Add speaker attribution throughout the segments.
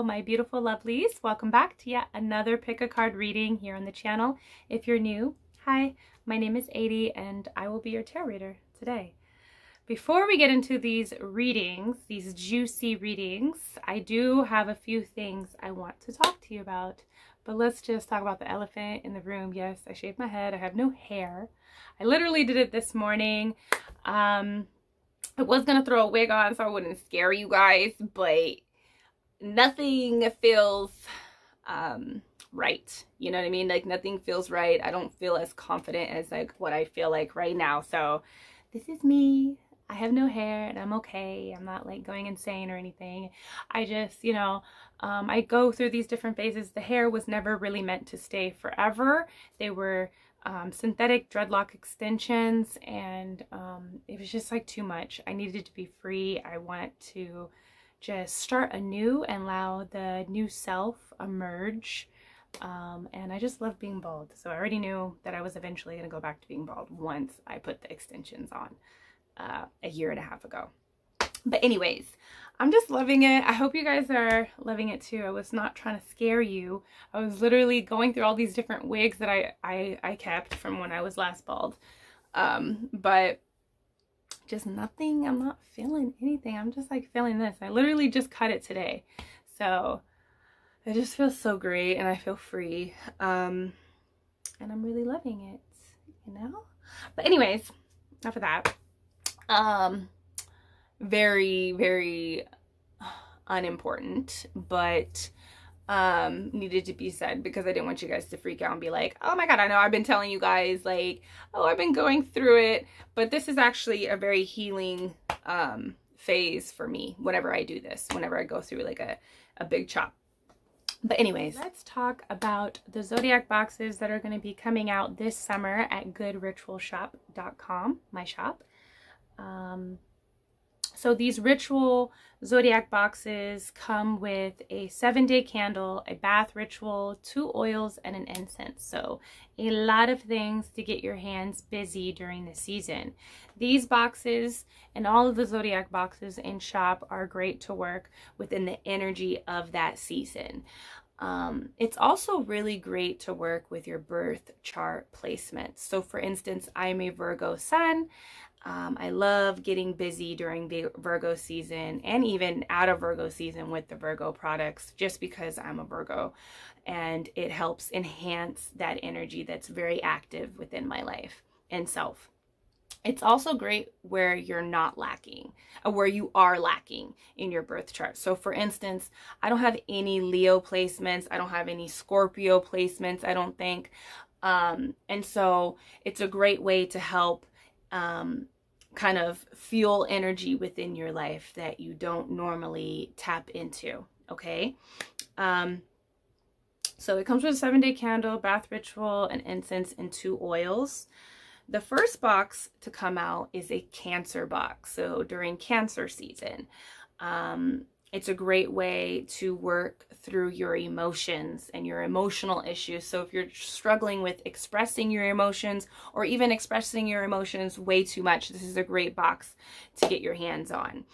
Speaker 1: Hello, my beautiful lovelies. Welcome back to yet another pick a card reading here on the channel. If you're new, hi, my name is ADIE and I will be your tarot reader today. Before we get into these readings, these juicy readings, I do have a few things I want to talk to you about. But let's just talk about the elephant in the room. Yes, I shaved my head. I have no hair. I literally did it this morning. I was going to throw a wig on so I wouldn't scare you guys, but nothing feels right. You know what I mean? Like nothing feels right. I don't feel as confident as like what I feel like right now. So this is me. I have no hair and I'm okay. I'm not like going insane or anything. I just, you know, I go through these different phases. The hair was never really meant to stay forever. They were synthetic dreadlock extensions and it was just like too much. I needed to be free. I want to just start anew and allow the new self emerge. And I just love being bald. So I already knew that I was eventually going to go back to being bald once I put the extensions on. A year and a half ago. But anyways, I'm just loving it. I hope you guys are loving it too. I was not trying to scare you. I was literally going through all these different wigs that I kept from when I was last bald. But just nothing. I'm not feeling anything. I'm just like feeling this. I literally just cut it today. So it just feels so great and I feel free. And I'm really loving it, you know? But anyways, enough of that. Very, very unimportant, but needed to be said because I didn't want you guys to freak out and be like, oh my God, I know I've been telling you guys like, oh, I've been going through it, but this is actually a very healing phase for me whenever I do this, whenever I go through like a big chop. But anyways, let's talk about the zodiac boxes that are going to be coming out this summer at goodritualshop.com, my shop. So these ritual zodiac boxes come with a 7-day candle, a bath ritual, 2 oils, and an incense. So a lot of things to get your hands busy during the season. These boxes and all of the zodiac boxes in shop are great to work within the energy of that season. It's also really great to work with your birth chart placements. So for instance, I'm a Virgo sun. I love getting busy during Virgo season and even out of Virgo season with the Virgo products just because I'm a Virgo and it helps enhance that energy that's very active within my life and self. It's also great where you're not lacking, or where you are lacking in your birth chart. So for instance, I don't have any Leo placements. I don't have any Scorpio placements, I don't think. And so it's a great way to help kind of fuel energy within your life that you don't normally tap into, okay? So it comes with a 7-day candle, bath ritual, an incense, and 2 oils. The first box to come out is a Cancer box. So during Cancer season, it's a great way to work through your emotions and your emotional issues. So if you're struggling with expressing your emotions or even expressing your emotions way too much, this is a great box to get your hands on.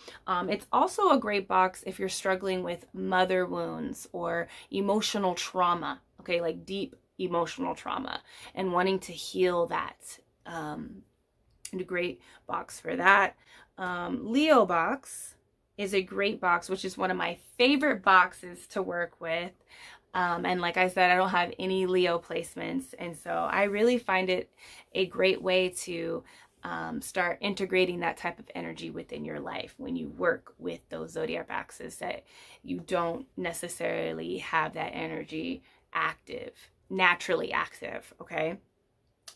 Speaker 1: It's also a great box if you're struggling with mother wounds or emotional trauma, okay, like deep emotional trauma and wanting to heal that. And a great box for that. Leo box is a great box, which is one of my favorite boxes to work with. And like I said, I don't have any Leo placements. And so I really find it a great way to start integrating that type of energy within your life when you work with those zodiac boxes that you don't necessarily have that energy active, naturally active, okay?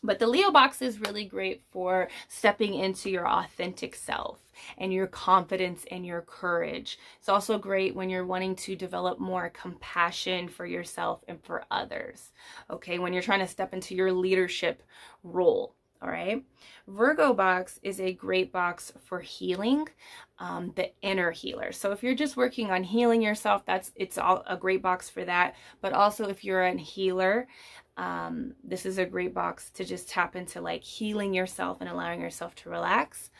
Speaker 1: But the Leo box is really great for stepping into your authentic self and your confidence and your courage. It's also great when you're wanting to develop more compassion for yourself and for others, okay? When you're trying to step into your leadership role, all right? Virgo box is a great box for healing, the inner healer. So if you're just working on healing yourself, it's all a great box for that. But also if you're a healer, this is a great box to just tap into like healing yourself and allowing yourself to relax.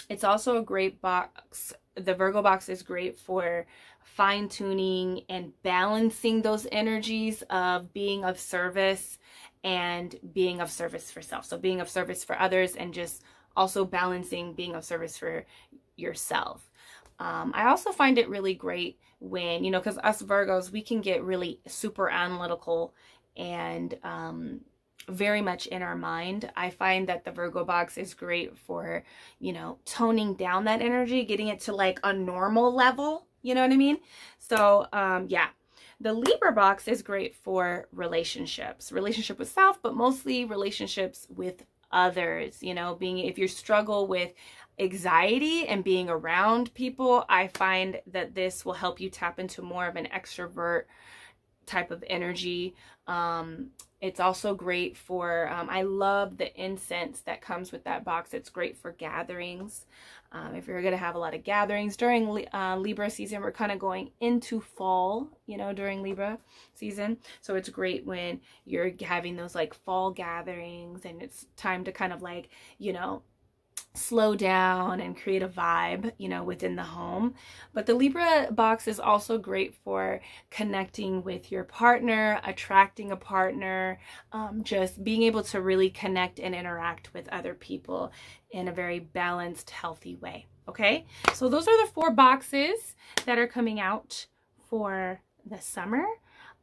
Speaker 1: It's also a great box. The Virgo box is great for fine-tuning and balancing those energies of being of service and being of service for self. So being of service for others and just also balancing being of service for yourself. I also find it really great when, you know, because us Virgos, we can get really super analytical and very much in our mind. I find that the Virgo box is great for, you know, toning down that energy, getting it to like a normal level, you know what I mean? So yeah, the Libra box is great for relationships, relationship with self, but mostly relationships with others. You know, being, if you struggle with anxiety and being around people, I find that this will help you tap into more of an extrovert type of energy. It's also great for, I love the incense that comes with that box. It's great for gatherings. If you're going to have a lot of gatherings during Libra season, we're kind of going into fall, you know, during Libra season. So it's great when you're having those like fall gatherings and it's time to kind of like, you know, slow down and create a vibe, you know, within the home. But the Libra box is also great for connecting with your partner, attracting a partner, just being able to really connect and interact with other people in a very balanced, healthy way. Okay, so those are the 4 boxes that are coming out for the summer.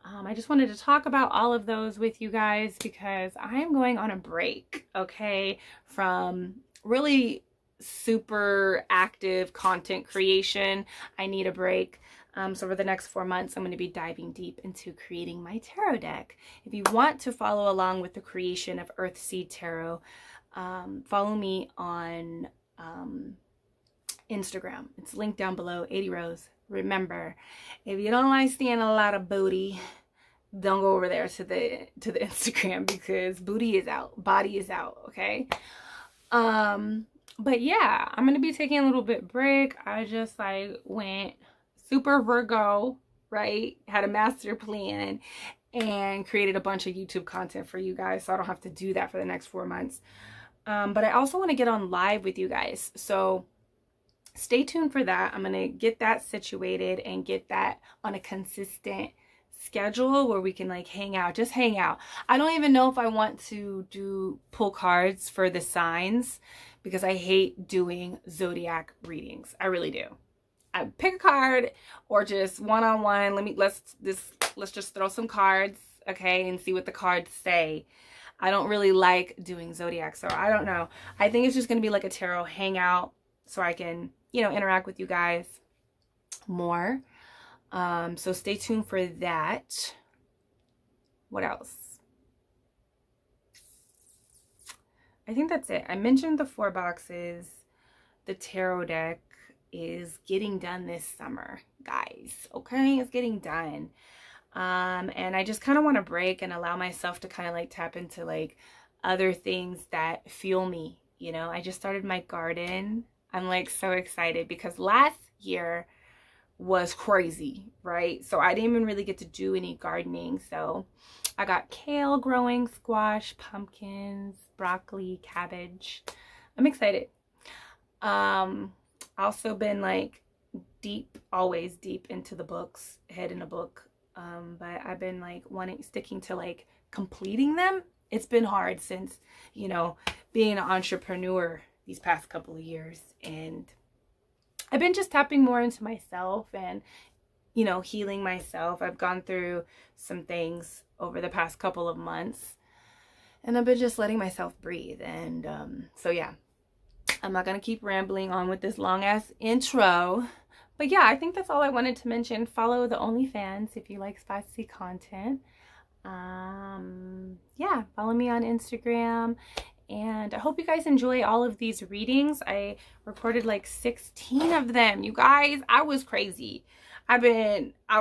Speaker 1: I just wanted to talk about all of those with you guys because I am going on a break, okay, from really super active content creation. I need a break. So for the next 4 months, I'm going to be diving deep into creating my tarot deck. If you want to follow along with the creation of EARTHSEED Tarot, follow me on Instagram. It's linked down below, adielarosa. Remember, if you don't like seeing a lot of booty, don't go over there to the Instagram because booty is out, body is out, okay? But yeah, I'm gonna be taking a little bit break. I just like went super Virgo, right? Had a master plan and created a bunch of YouTube content for you guys, so I don't have to do that for the next 4 months. But I also want to get on live with you guys, so stay tuned for that. I'm gonna get that situated and get that on a consistent schedule where we can like hang out, just hang out. I don't even know if I want to pull cards for the signs because I hate doing zodiac readings. I really do. I pick a card or just one-on-one. Let's just throw some cards, okay, and see what the cards say. I don't really like doing zodiac, so I don't know. I think it's just gonna be like a tarot hangout so I can, you know, interact with you guys more. So stay tuned for that. What else? I think that's it. I mentioned the 4 boxes. The tarot deck is getting done this summer, guys. Okay, it's getting done. And I just kind of want to break and allow myself to kind of like tap into like other things that fuel me. You know, I just started my garden. I'm like so excited because last year was crazy, right? So I didn't even really get to do any gardening. So I got kale growing, squash, pumpkins, broccoli, cabbage. I'm excited. Also been like always deep into the books, head in a book. But I've been like sticking to like completing them. It's been hard since, you know, being an entrepreneur these past couple of years, and I've been just tapping more into myself and, you know, healing myself. I've gone through some things over the past couple of months and I've been just letting myself breathe. And so yeah, I'm not going to keep rambling on with this long ass intro. But yeah, I think that's all I wanted to mention. Follow the OnlyFans if you like spicy content. Yeah, follow me on Instagram. And I hope you guys enjoy all of these readings. I recorded like 16 of them. You guys, I was crazy. I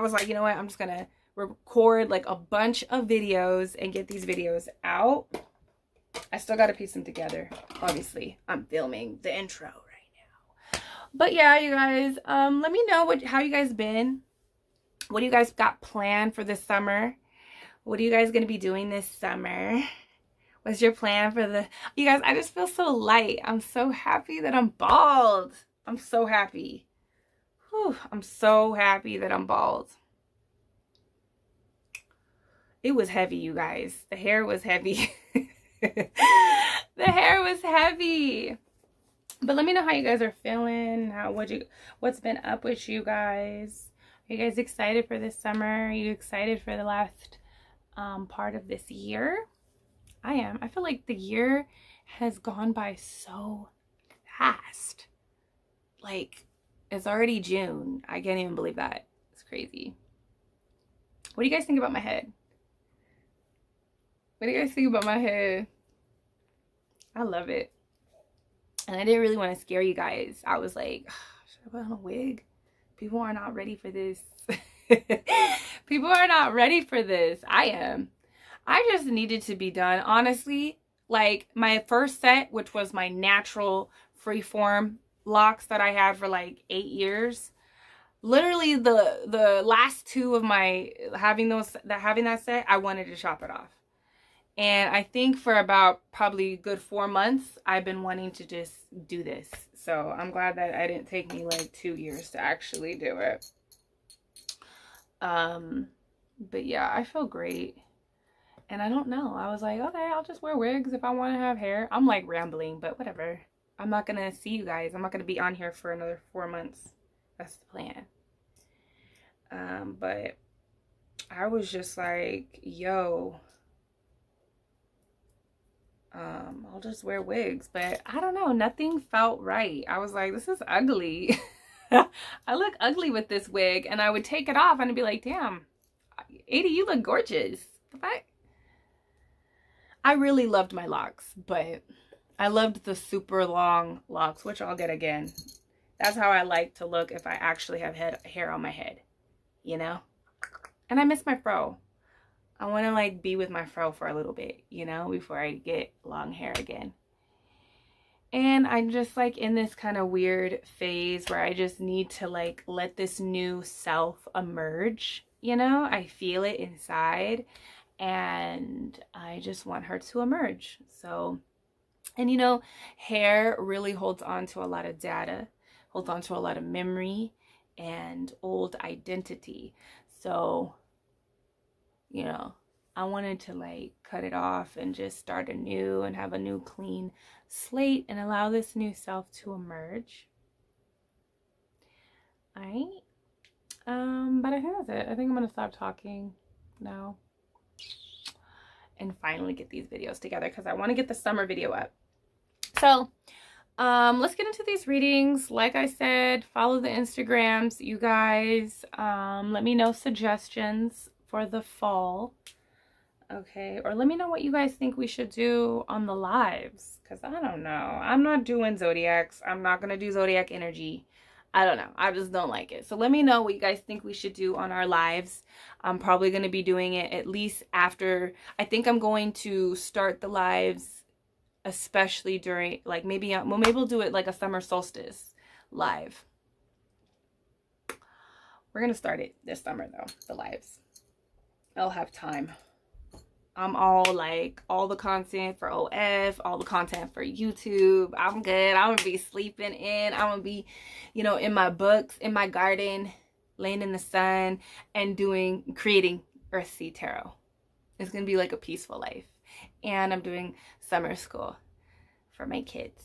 Speaker 1: was like, you know what? I'm just going to record like a bunch of videos and get these videos out. I still got to piece them together. Obviously, I'm filming the intro right now. But yeah, you guys, let me know how you guys been. What do you guys got planned for this summer? What are you guys going to be doing this summer? What's your plan for the... You guys, I just feel so light. I'm so happy that I'm bald. I'm so happy. Whew, I'm so happy that I'm bald. It was heavy, you guys. The hair was heavy. The hair was heavy. But let me know how you guys are feeling. What's been up with you guys? Are you guys excited for this summer? Are you excited for the last part of this year? I am. I feel like the year has gone by so fast. Like, it's already June. I can't even believe that. It's crazy. What do you guys think about my head? What do you guys think about my head? I love it. And I didn't really want to scare you guys. I was like, should I put on a wig? People are not ready for this. People are not ready for this. I am. I just needed to be done. Honestly, like my first set, which was my natural freeform locks that I had for like 8 years. Literally the last two of my having that set, I wanted to chop it off. And I think for about probably a good 4 months, I've been wanting to just do this. So I'm glad that it didn't take me like 2 years to actually do it. But yeah, I feel great. And I don't know. I was like, okay, I'll just wear wigs if I want to have hair. I'm like rambling, but whatever. I'm not going to see you guys. I'm not going to be on here for another 4 months. That's the plan. But I was just like, yo, I'll just wear wigs. But I don't know, nothing felt right. I was like, this is ugly. I look ugly with this wig. And I would take it off and I'd be like, damn, ADIE, you look gorgeous. The fact, I really loved my locks, but I loved the super long locks, which I'll get again. That's how I like to look if I actually have hair on my head, you know? And I miss my fro. I want to like be with my fro for a little bit, you know, before I get long hair again. And I'm just like in this kind of weird phase where I just need to like let this new self emerge, you know? I feel it inside and I just want her to emerge. So, and you know, hair really holds on to a lot of data, holds on to a lot of memory and old identity. So, you know, I wanted to like cut it off and just start anew and have a new clean slate and allow this new self to emerge. All right. But I think that's it. I think I'm going to stop talking now and finally get these videos together because I want to get the summer video up. So, let's get into these readings. Like I said, follow the Instagrams, you guys. Let me know suggestions for the fall. Okay, or let me know what you guys think we should do on the lives, because I don't know. I'm not doing zodiacs. I'm not going to do zodiac energy. I don't know. I just don't like it. So let me know what you guys think we should do on our lives. I'm probably going to be doing it at least after. I think I'm going to start the lives, especially during, like, maybe we'll do it like a summer solstice live. We're going to start it this summer, though, the lives. I'll have time. I'm all like, all the content for OF, all the content for YouTube. I'm good. I'm going to be sleeping in. I'm going to be, you know, in my books, in my garden, laying in the sun and creating Earthseed Tarot. It's going to be like a peaceful life. And I'm doing summer school for my kids.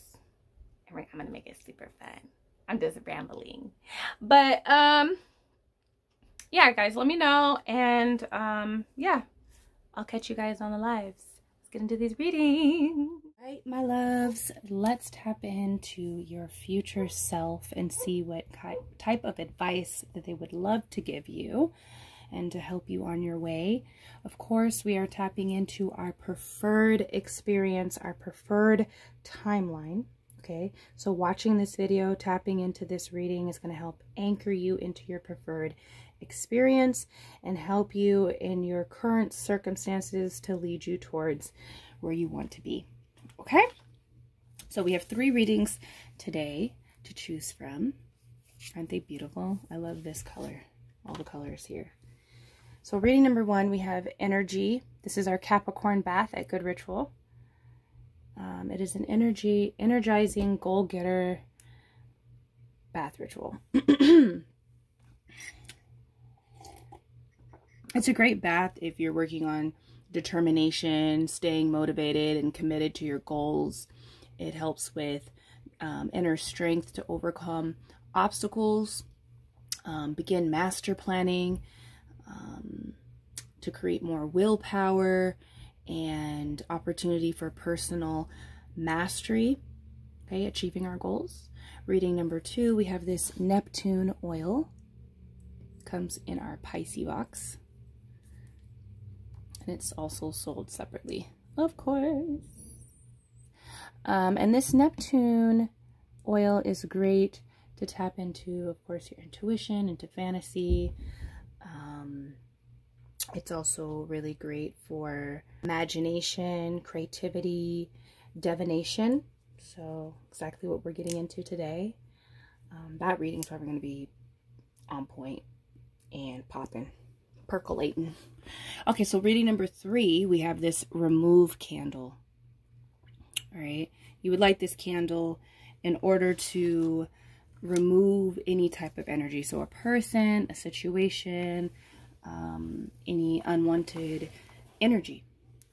Speaker 1: And I'm going to make it super fun. I'm just rambling. But, yeah, guys, let me know. And, yeah. I'll catch you guys on the lives. Let's get into these readings. All right, my loves, let's tap into your future self and see what type of advice that they would love to give you and to help you on your way. Of course, we are tapping into our preferred experience, our preferred timeline. Okay, so watching this video, tapping into this reading is going to help anchor you into your preferred experience and help you in your current circumstances to lead you towards where you want to be. Okay, so we have 3 readings today to choose from. Aren't they beautiful? I love this color, all the colors here. So reading number 1, we have energy. This is our Capricorn bath at Good Ritual. It is an energizing goal-getter bath ritual. It's a great bath if you're working on determination, staying motivated and committed to your goals. It helps with inner strength to overcome obstacles, begin master planning, to create more willpower and opportunity for personal mastery, okay, achieving our goals. Reading number 2, we have this Neptune oil. Comes in our Pisces box. And it's also sold separately, of course. And this Neptune oil is great to tap into, of course, your intuition, into fantasy. It's also really great for imagination, creativity, divination. So exactly what we're getting into today. That reading is probably going to be on point and popping, percolating. Okay, so reading number 3, we have this remove candle. All right, you would light this candle in order to remove any type of energy. So a person, a situation, any unwanted energy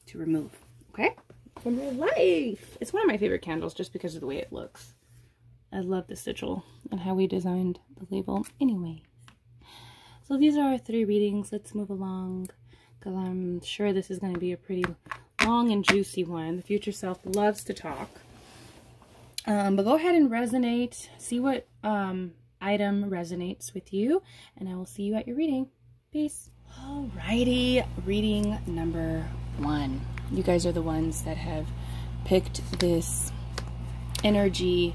Speaker 1: to remove, okay, from your life. It's one of my favorite candles just because of the way it looks. I love the sigil and how we designed the label. Anyway, so these are our 3 readings. Let's move along, because I'm sure this is going to be a pretty long and juicy one. The future self loves to talk. But go ahead and resonate. See what item resonates with you, and I will see you at your reading. Peace. Alrighty, reading number 1. You guys are the ones that have picked this energizing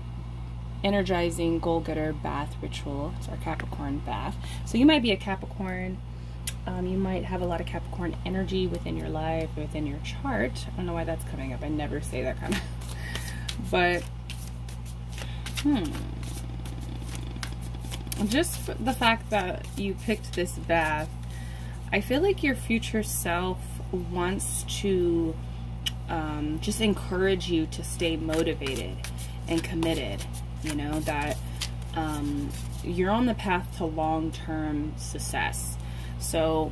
Speaker 1: goal-getter bath ritual. It's our Capricorn bath. So you might be a Capricorn. You might have a lot of Capricorn energy within your life, within your chart. I don't know why that's coming up. I never say that kind of. But, just the fact that you picked this bath, I feel like your future self wants to just encourage you to stay motivated and committed. You know, that you're on the path to long-term success. So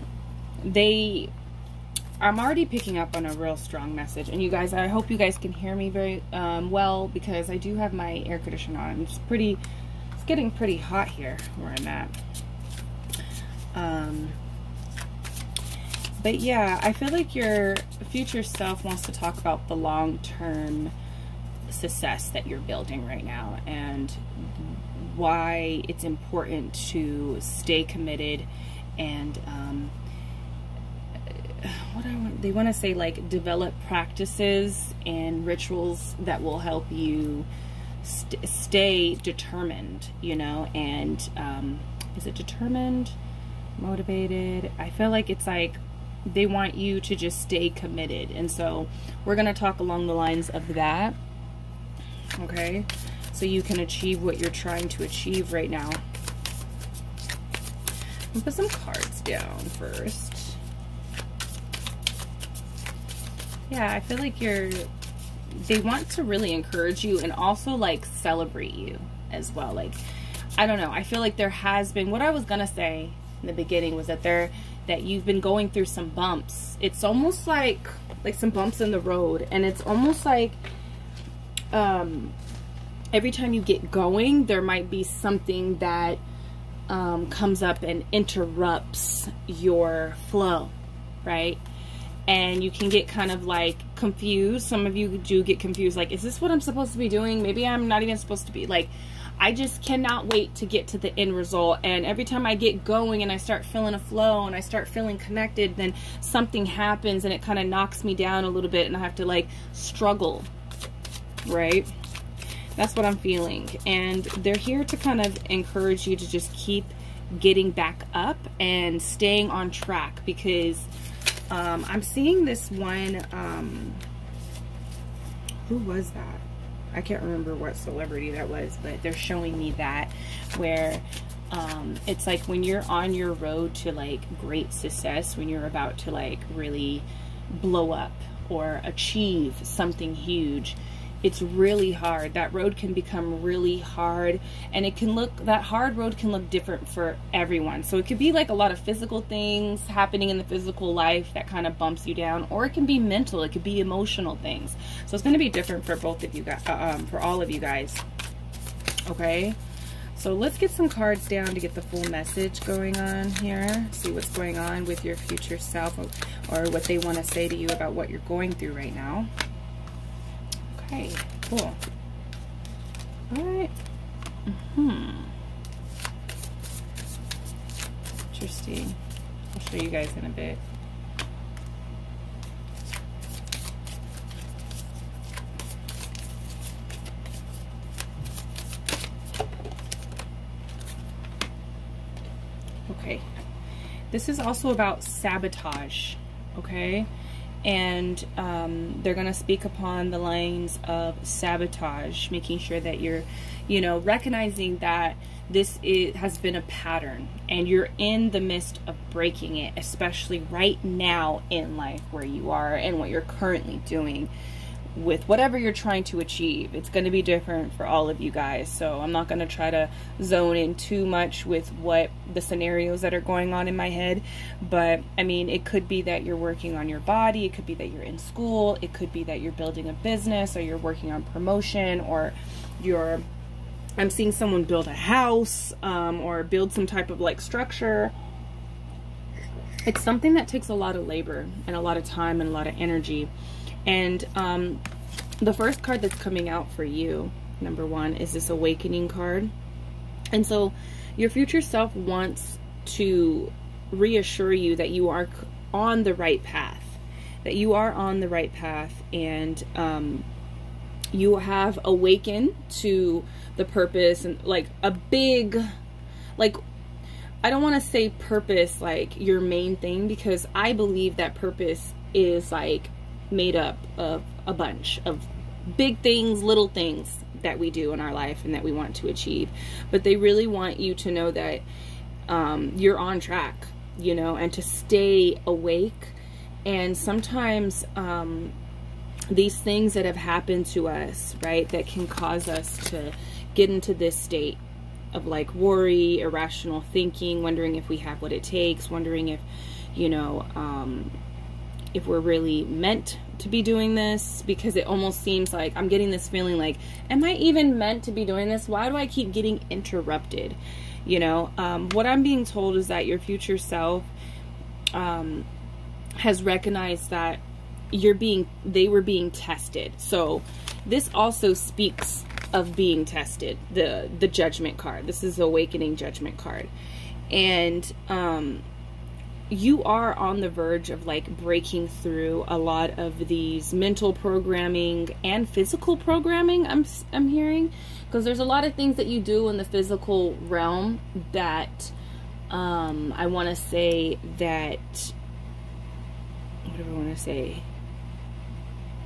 Speaker 1: I'm already picking up on a real strong message. And you guys, I hope you guys can hear me very well, because I do have my air conditioner on. It's getting pretty hot here where I'm at. But yeah, I feel like your future self wants to talk about the long-term success that you're building right now, and why it's important to stay committed, and they want to say, like, develop practices and rituals that will help you stay determined, you know. And is it determined, motivated? I feel like it's like they want you to just stay committed, and so we're going to talk along the lines of that, okay, so you can achieve what you're trying to achieve right now. I'll put some cards down first. Yeah, I feel like they want to really encourage you, and also like celebrate you as well. Like, I don't know, I feel like there has been, what I was gonna say in the beginning was that you've been going through some bumps. It's almost like some bumps in the road, and it's almost like every time you get going, there might be something that comes up and interrupts your flow, right? And you can get kind of like confused. Some of you do get confused, like, is this what I'm supposed to be doing? Maybe I'm not even supposed to be. Like, I just cannot wait to get to the end result. And every time I get going and I start feeling a flow and I start feeling connected, then something happens and it kind of knocks me down a little bit, and I have to like struggle, right? That's what I'm feeling. And they're here to kind of encourage you to just keep getting back up and staying on track, because I'm seeing this one, who was that? I can't remember what celebrity that was, but they're showing me that, where it's like when you're on your road to like great success, when you're about to like really blow up, or achieve something huge, it's really hard. That road can become really hard, and it can look, that hard road can look different for everyone. So it could be like a lot of physical things happening in the physical life that kind of bumps you down, or it can be mental, it could be emotional things. So it's going to be different for both of you guys, for all of you guys. Okay, so let's get some cards down to get the full message going on here. See what's going on with your future self, or what they want to say to you about what you're going through right now. Okay, cool. All right. Interesting. I'll show you guys in a bit. Okay. This is also about sabotage, okay? And they're going to speak upon the lines of sabotage, making sure that you're, you know, recognizing that this has been a pattern and you're in the midst of breaking it, especially right now in life where you are and what you're currently doing with whatever you're trying to achieve. It's going to be different for all of you guys, so I'm not going to try to zone in too much with what the scenarios that are going on in my head. But I mean, it could be that you're working on your body, it could be that you're in school, it could be that you're building a business, or you're working on promotion, or I'm seeing someone build a house, or build some type of like structure. It's something that takes a lot of labor and a lot of time and a lot of energy. And the first card that's coming out for you, number one, is this awakening card. And so your future self wants to reassure you that you are on the right path, that you are on the right path, and you have awakened to the purpose, and like a big, like, I don't want to say purpose like your main thing, because I believe that purpose is like made up of a bunch of big things, little things that we do in our life and that we want to achieve. But they really want you to know that you're on track, you know, and to stay awake. And sometimes these things that have happened to us, right, that can cause us to get into this state of like worry, irrational thinking, wondering if we have what it takes, wondering if, you know, if we're really meant to be doing this, because it almost seems like I'm getting this feeling like, am I even meant to be doing this? Why do I keep getting interrupted? You know, what I'm being told is that your future self has recognized that they were being tested. So this also speaks of being tested, the judgment card. This is the awakening judgment card. And you are on the verge of like breaking through a lot of these mental programming and physical programming, I'm hearing, because there's a lot of things that you do in the physical realm that I want to say that, what do I want to say?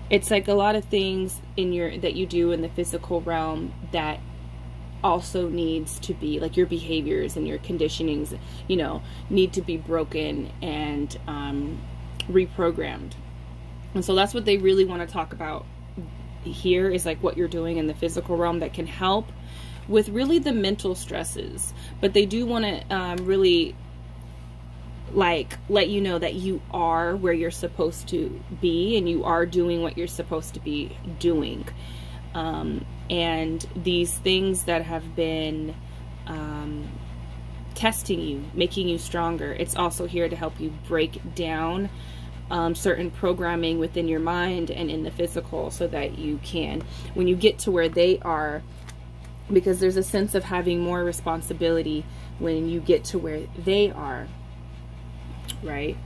Speaker 1: It's like a lot of things that you do in the physical realm that also needs to be, like, your behaviors and your conditionings, you know, need to be broken and reprogrammed. And so that's what they really want to talk about here, is like what you're doing in the physical realm that can help with really the mental stresses. But they do want to really like let you know that you are where you're supposed to be, and you are doing what you're supposed to be doing. And these things that have been testing you, making you stronger, it's also here to help you break down certain programming within your mind and in the physical, so that you can, when you get to where they are, because there's a sense of having more responsibility when you get to where they are, right?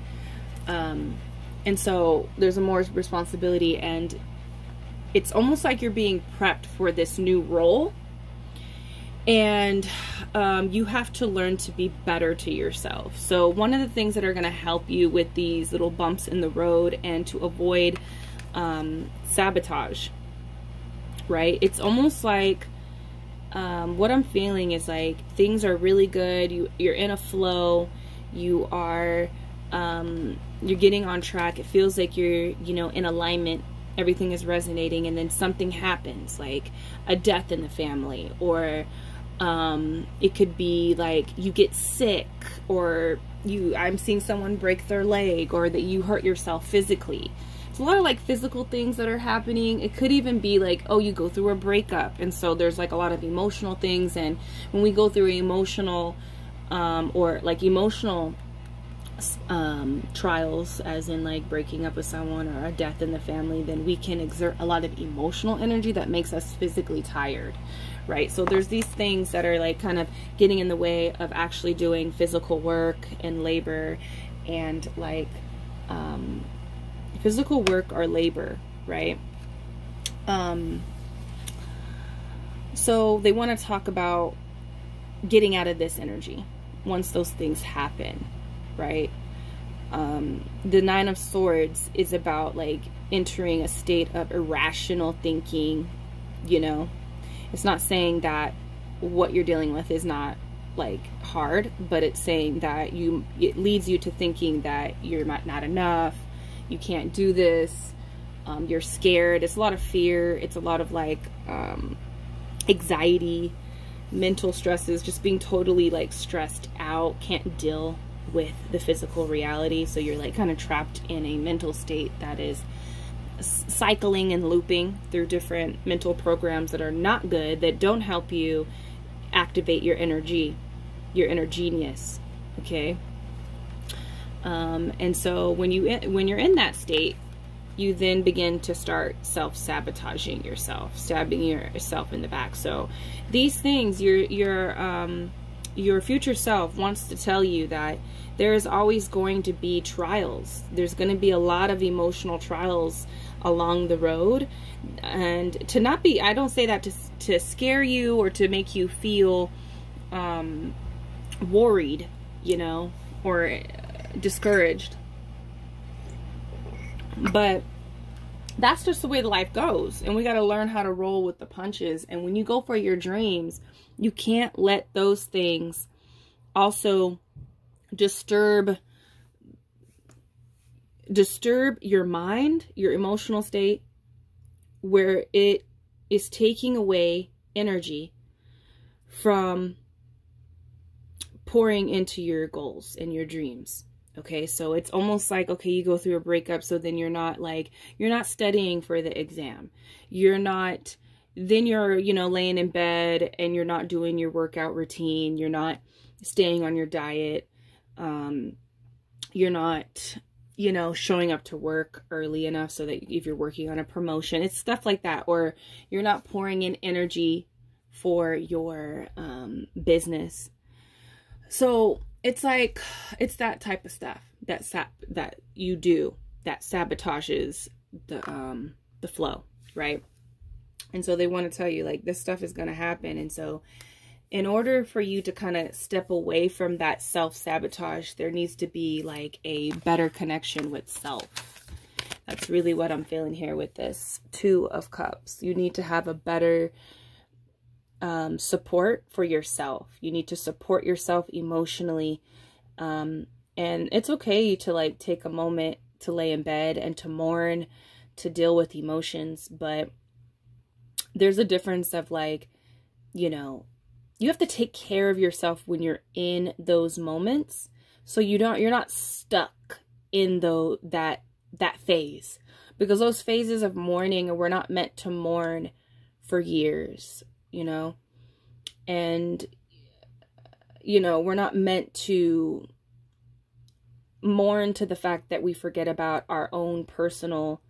Speaker 1: And so there's a more responsibility, and it's almost like you're being prepped for this new role, and you have to learn to be better to yourself. So one of the things that are going to help you with these little bumps in the road and to avoid sabotage, right? It's almost like what I'm feeling is like things are really good. You're in a flow. You are you're getting on track. It feels like you're, you know, in alignment. Everything is resonating, and then something happens, like a death in the family, or it could be like you get sick, or I'm seeing someone break their leg, or that you hurt yourself physically. It's a lot of like physical things that are happening. It could even be like, oh, you go through a breakup, and so there's like a lot of emotional things. And when we go through emotional or like emotional trials, as in like breaking up with someone or a death in the family, then we can exert a lot of emotional energy that makes us physically tired, right? So there's these things that are like kind of getting in the way of actually doing physical work and labor, and like physical work or labor, right? So they want to talk about getting out of this energy once those things happen, right? The Nine of Swords is about like entering a state of irrational thinking, you know. It's not saying that what you're dealing with is not like hard, but it's saying that it leads you to thinking that you're not enough, you can't do this, you're scared. It's a lot of fear. It's a lot of like anxiety, mental stresses, just being totally like stressed out, can't deal with the physical reality. So you're like kind of trapped in a mental state that is cycling and looping through different mental programs that are not good, that don't help you activate your energy, your inner genius. Okay. And so when you're in that state, you then begin to start self-sabotaging yourself, stabbing yourself in the back. So these things, your future self wants to tell you that there is always going to be trials. There's going to be a lot of emotional trials along the road. And to not be, I don't say that to scare you or to make you feel worried, you know, or discouraged. But that's just the way the life goes. And we got to learn how to roll with the punches. And when you go for your dreams, you can't let those things also disturb your mind, your emotional state, where it is taking away energy from pouring into your goals and your dreams. Okay, so it's almost like, okay, you go through a breakup, so then you're not studying for the exam. You're not, then you're, you know, laying in bed and you're not doing your workout routine. You're not staying on your diet. You're not, you know, showing up to work early enough so that if you're working on a promotion, it's stuff like that. Or you're not pouring in energy for your business. So it's like, it's that type of stuff that you do that sabotages the flow, right? And so they want to tell you, like, this stuff is going to happen. And so in order for you to kind of step away from that self-sabotage, there needs to be like a better connection with self. That's really what I'm feeling here with this Two of Cups. You need to have a better support for yourself. You need to support yourself emotionally. And it's okay to like take a moment to lay in bed and to mourn, to deal with emotions. But there's a difference of like, you know, you have to take care of yourself when you're in those moments. So you're not stuck in that phase, because those phases of mourning, we're not meant to mourn for years, you know, and, you know, we're not meant to mourn to the fact that we forget about our own personal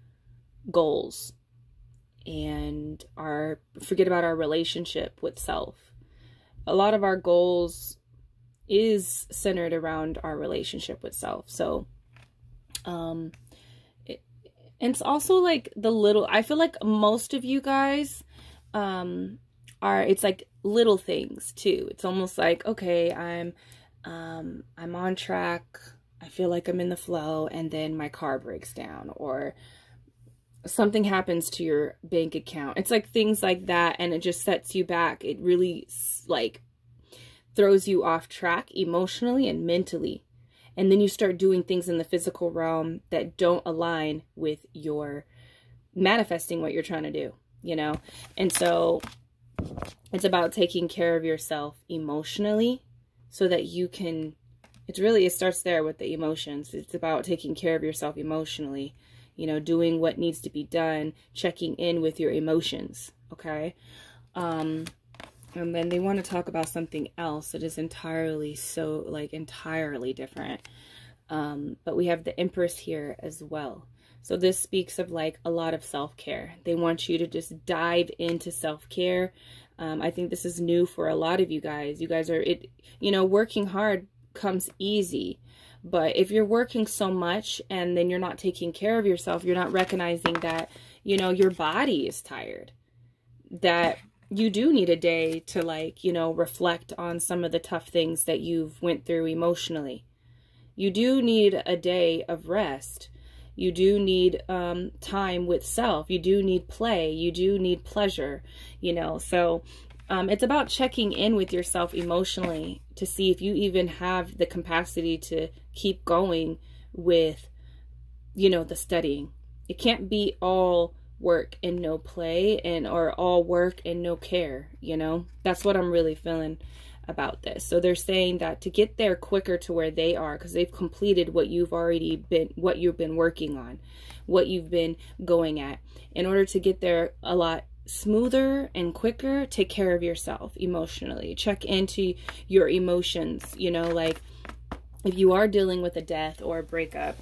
Speaker 1: goals and forget about our relationship with self. A lot of our goals is centered around our relationship with self. So, it's also like I feel like most of you guys, it's like little things too. It's almost like, okay, I'm on track. I feel like I'm in the flow, and then my car breaks down, or something happens to your bank account. It's like things like that, and it just sets you back. It really like throws you off track emotionally and mentally. And then you start doing things in the physical realm that don't align with your manifesting what you're trying to do, you know? And so it's about taking care of yourself emotionally so that you can, it starts there with the emotions. It's about taking care of yourself emotionally, you know, doing what needs to be done, checking in with your emotions, okay? And then they want to talk about something else that is entirely different. But we have the Empress here as well. So this speaks of like a lot of self-care. They want you to just dive into self-care. I think this is new for a lot of you guys. You guys are, you know, working hard comes easy. But if you're working so much and then you're not taking care of yourself, you're not recognizing that, you know, your body is tired. That you do need a day to, like, you know, reflect on some of the tough things that you've went through emotionally. You do need a day of rest. You do need time with self. You do need play. You do need pleasure, you know. So it's about checking in with yourself emotionally to see if you even have the capacity to keep going with, you know, the studying. It can't be all work and no play, or all work and no care, you know. That's what I'm really feeling about this. So they're saying that to get there quicker to where they are, because they've completed what you've been working on, what you've been going at. In order to get there a lot smoother and quicker, take care of yourself emotionally. Check into your emotions, you know, like if you are dealing with a death or a breakup,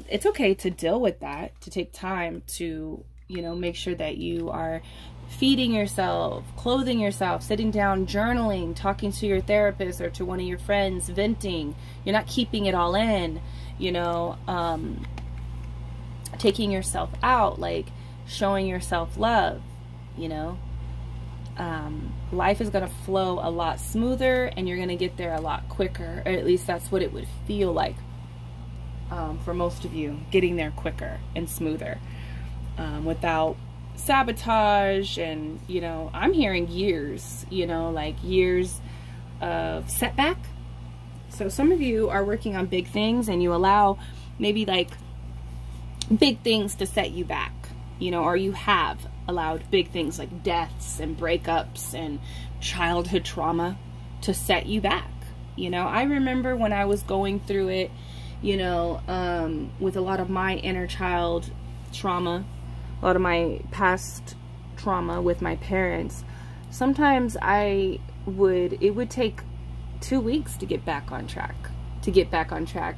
Speaker 1: it's okay to deal with that, to take time to, you know, make sure that you are feeding yourself, clothing yourself, sitting down, journaling, talking to your therapist or to one of your friends, venting. You're not keeping it all in, you know, taking yourself out, like showing yourself love, you know. Life is going to flow a lot smoother and you're going to get there a lot quicker, or at least that's what it would feel like for most of you, getting there quicker and smoother without sabotage. And, you know, I'm hearing years, you know, like years of setback. So some of you are working on big things and you allow maybe like big things to set you back, you know, or you have allowed big things like deaths and breakups and childhood trauma to set you back. You know, I remember when I was going through it, you know, with a lot of my inner child trauma, a lot of my past trauma with my parents, sometimes it would take 2 weeks to get back on track,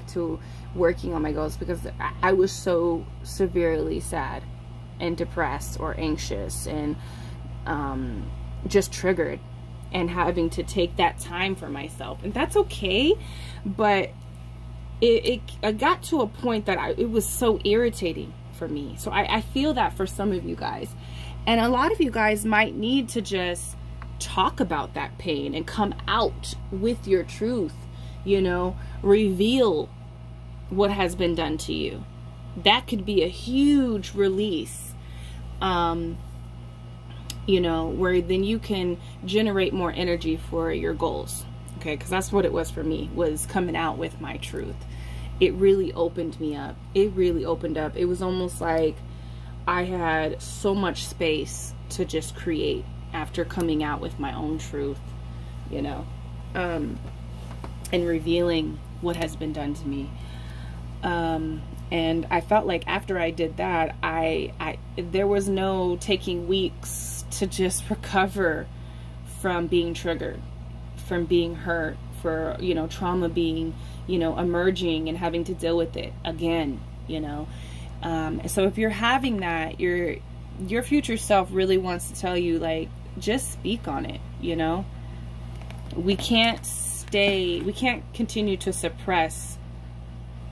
Speaker 1: to working on my goals, because I was so severely sad and depressed or anxious and just triggered, and having to take that time for myself. And that's okay, but it got to a point that it was so irritating for me. So I feel that for some of you guys, and a lot of you guys might need to just talk about that pain and come out with your truth, you know, reveal what has been done to you. That could be a huge release, you know, where then you can generate more energy for your goals. Okay, because that's what it was for me, was coming out with my truth. It really opened me up. It really opened up. It was almost like I had so much space to just create after coming out with my own truth, you know, and revealing what has been done to me. And I felt like after I did that, there was no taking weeks to just recover from being triggered, from being hurt, for, you know, trauma being, you know, emerging and having to deal with it again, you know. So if you're having that, your future self really wants to tell you, like, just speak on it, you know. We can't continue to suppress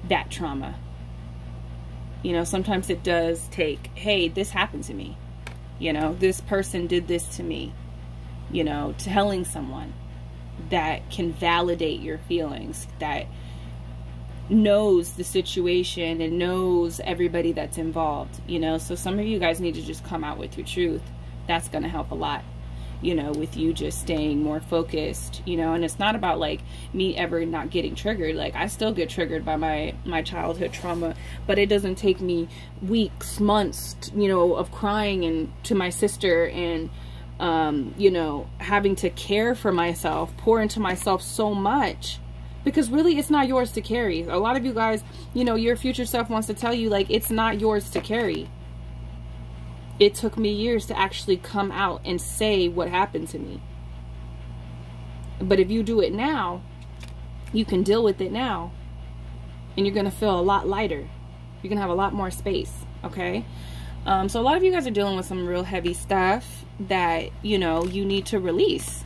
Speaker 1: that trauma. You know, sometimes it does take, hey, this happened to me, you know, this person did this to me, you know, telling someone that can validate your feelings, that knows the situation and knows everybody that's involved, you know. So some of you guys need to just come out with your truth. That's going to help a lot. you know, with you just staying more focused, you know. And it's not about like me ever not getting triggered. Like, I still get triggered by my childhood trauma, but it doesn't take me weeks, months, you know, of crying and to my sister and you know, having to care for myself, pour into myself so much, because really it's not yours to carry. A lot of you guys, you know, your future self wants to tell you like it's not yours to carry. It took me years to actually come out and say what happened to me. But if you do it now, you can deal with it now, and you're going to feel a lot lighter. You're going to have a lot more space, okay? So a lot of you guys are dealing with some real heavy stuff that, you know, you need to release.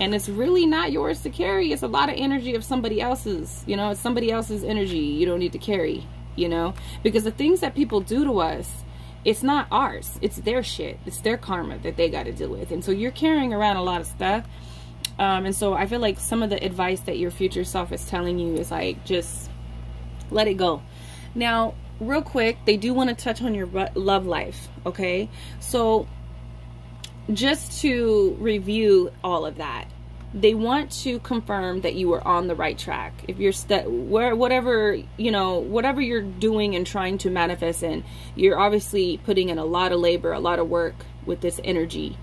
Speaker 1: And it's really not yours to carry. It's a lot of energy of somebody else's, you know, it's somebody else's energy you don't need to carry, you know? Because the things that people do to us, it's not ours. It's their shit. It's their karma that they got to deal with. And so you're carrying around a lot of stuff. And so I feel like some of the advice that your future self is telling you is like, just let it go. Now, real quick, they do want to touch on your love life. Okay. So just to review all of that, they want to confirm that you are on the right track. If you're whatever, you know, whatever you're doing and trying to manifest in, you're obviously putting in a lot of labor, a lot of work with this energy,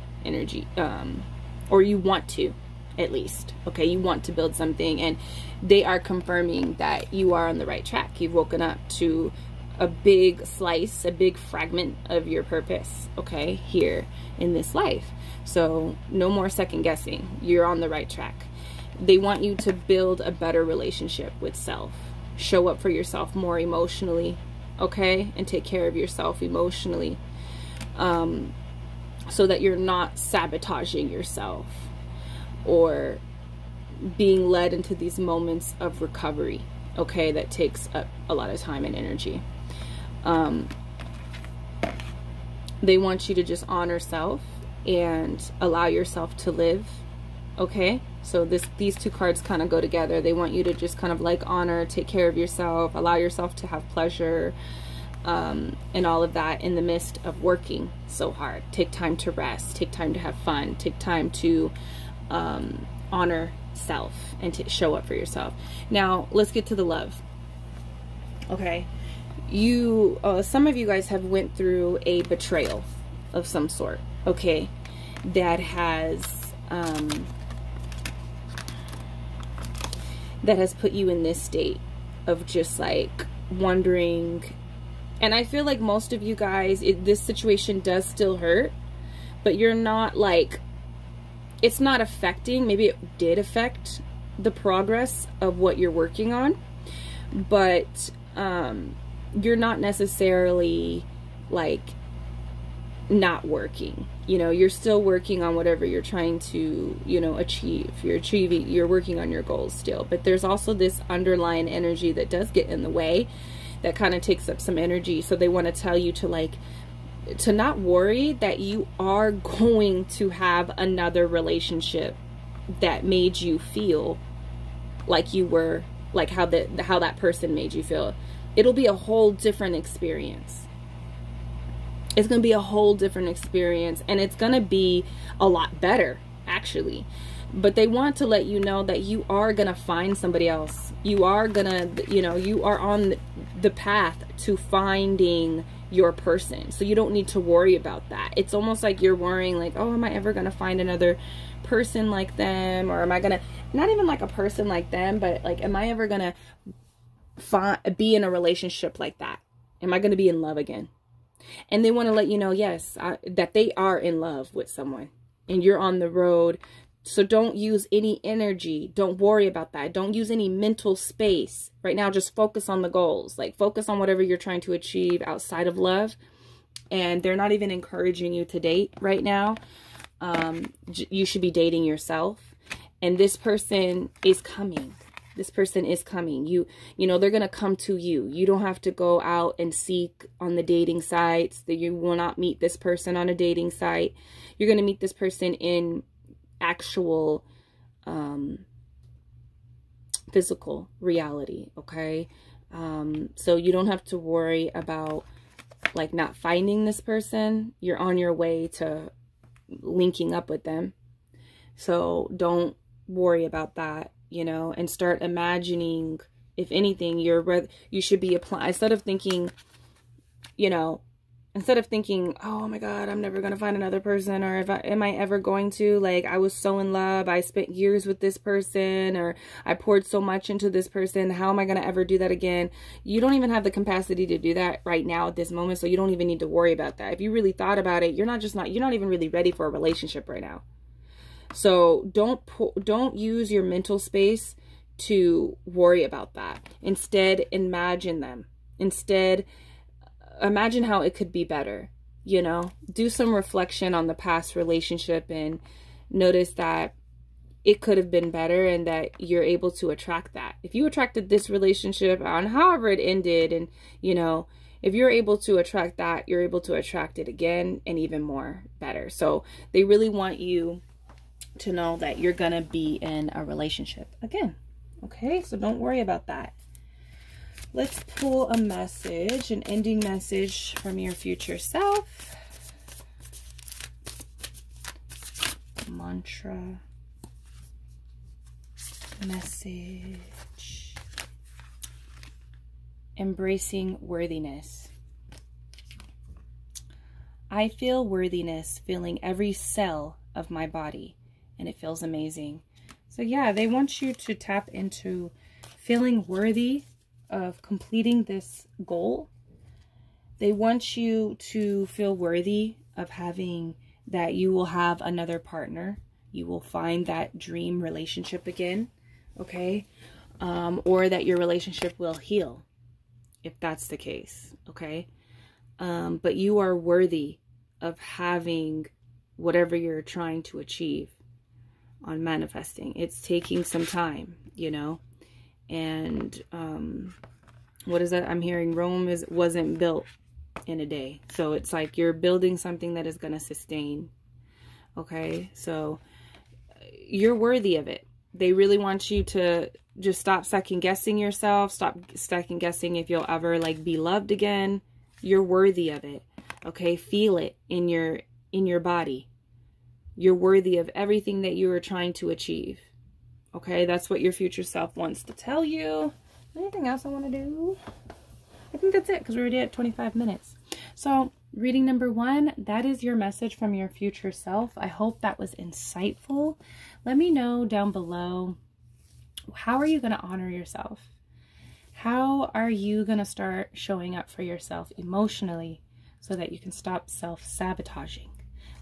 Speaker 1: or you want to, at least. Okay, you want to build something, and they are confirming that you are on the right track. You've woken up to a big slice, a big fragment of your purpose, okay, here in this life. So no more second guessing. You're on the right track. They want you to build a better relationship with self. Show up for yourself more emotionally, okay, and take care of yourself emotionally, so that you're not sabotaging yourself or being led into these moments of recovery, okay, that takes a lot of time and energy. They want you to just honor self and allow yourself to live, okay? So these two cards kind of go together. They want you to just kind of like honor, take care of yourself, allow yourself to have pleasure, and all of that in the midst of working so hard. Take time to rest, take time to have fun, take time to honor self and to show up for yourself. Now let's get to the love, okay? Some of you guys have went through a betrayal of some sort, okay, that has put you in this state of just like wondering. And I feel like most of you guys, this situation does still hurt, but you're not like, it's not affecting, maybe it did affect the progress of what you're working on, but you're not necessarily like not working, you know, you're still working on whatever you're trying to, you know, achieve. You're working on your goals still, but there's also this underlying energy that does get in the way, that kind of takes up some energy. So they want to tell you to like, to not worry, that you are going to have another relationship that made you feel like you were, like how that person made you feel. It'll be a whole different experience. It's going to be a whole different experience, and it's going to be a lot better, actually. But they want to let you know that you are going to find somebody else. You are going to, you know, you are on the path to finding your person. So you don't need to worry about that. It's almost like you're worrying like, oh, am I ever going to find another person like them? Or am I going to, not even like a person like them, but like, am I ever going to be in a relationship like that? Am I going to be in love again? And they want to let you know, yes, that they are in love with someone and you're on the road. So don't use any energy. Don't worry about that. Don't use any mental space right now. Just focus on the goals. Like focus on whatever you're trying to achieve outside of love. And they're not even encouraging you to date right now. You should be dating yourself. And this person is coming. This person is coming. You know, they're going to come to you. You don't have to go out and seek on the dating sites. That you will not meet this person on a dating site. You're going to meet this person in actual physical reality, okay? So you don't have to worry about like not finding this person. You're on your way to linking up with them. So don't worry about that, you know, and start imagining, if anything, you should be applying, instead of thinking, you know, oh my God, I'm never going to find another person, or am I ever going to, like, I was so in love, I spent years with this person, or I poured so much into this person, how am I going to ever do that again? You don't even have the capacity to do that right now at this moment, so you don't even need to worry about that. If you really thought about it, you're not even really ready for a relationship right now. So don't use your mental space to worry about that. Instead, imagine them. Instead, imagine how it could be better, you know? Do some reflection on the past relationship and notice that it could have been better and that you're able to attract that. If you attracted this relationship on however it ended, and, you know, if you're able to attract that, you're able to attract it again and even more better. So they really want you to know that you're gonna be in a relationship again. Okay, so don't worry about that. Let's pull a message, an ending message from your future self. Mantra. Message. Embracing worthiness. I feel worthiness filling every cell of my body, and it feels amazing. So yeah, they want you to tap into feeling worthy of completing this goal. They want you to feel worthy of having that you will have another partner. You will find that dream relationship again, okay? Or that your relationship will heal, if that's the case, okay? But you are worthy of having whatever you're trying to achieve on manifesting. It's taking some time, you know? And what is that I'm hearing? Rome wasn't built in a day. So it's like you're building something that is going to sustain. Okay, so you're worthy of it. They really want you to just stop second guessing yourself. Stop second guessing if you'll ever like be loved again. You're worthy of it. Okay, feel it in your body. You're worthy of everything that you are trying to achieve. Okay, that's what your future self wants to tell you. Anything else I want to do? I think that's it, because we're already at 25 minutes. So, reading number 1, that is your message from your future self. I hope that was insightful. Let me know down below, how are you going to honor yourself? How are you going to start showing up for yourself emotionally so that you can stop self-sabotaging?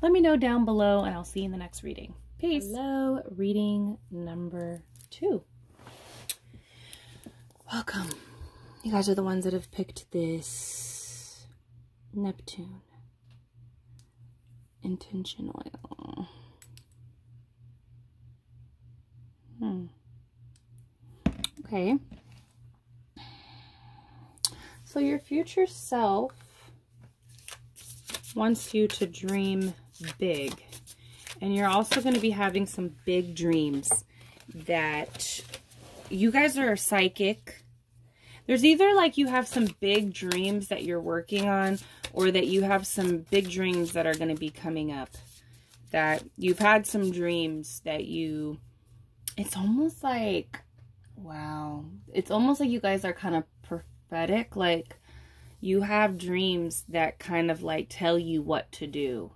Speaker 1: Let me know down below, and I'll see you in the next reading. Peace. Hello, reading number 2. Welcome. You guys are the ones that have picked this Neptune intention oil. Okay. So your future self wants you to dream big. And you're also going to be having some big dreams that you guys are psychic. There's either like you have some big dreams that you're working on, or that you have some big dreams that are going to be coming up. That you've had some dreams that it's almost like, wow. It's almost like you guys are kind of prophetic. Like you have dreams that kind of like tell you what to do,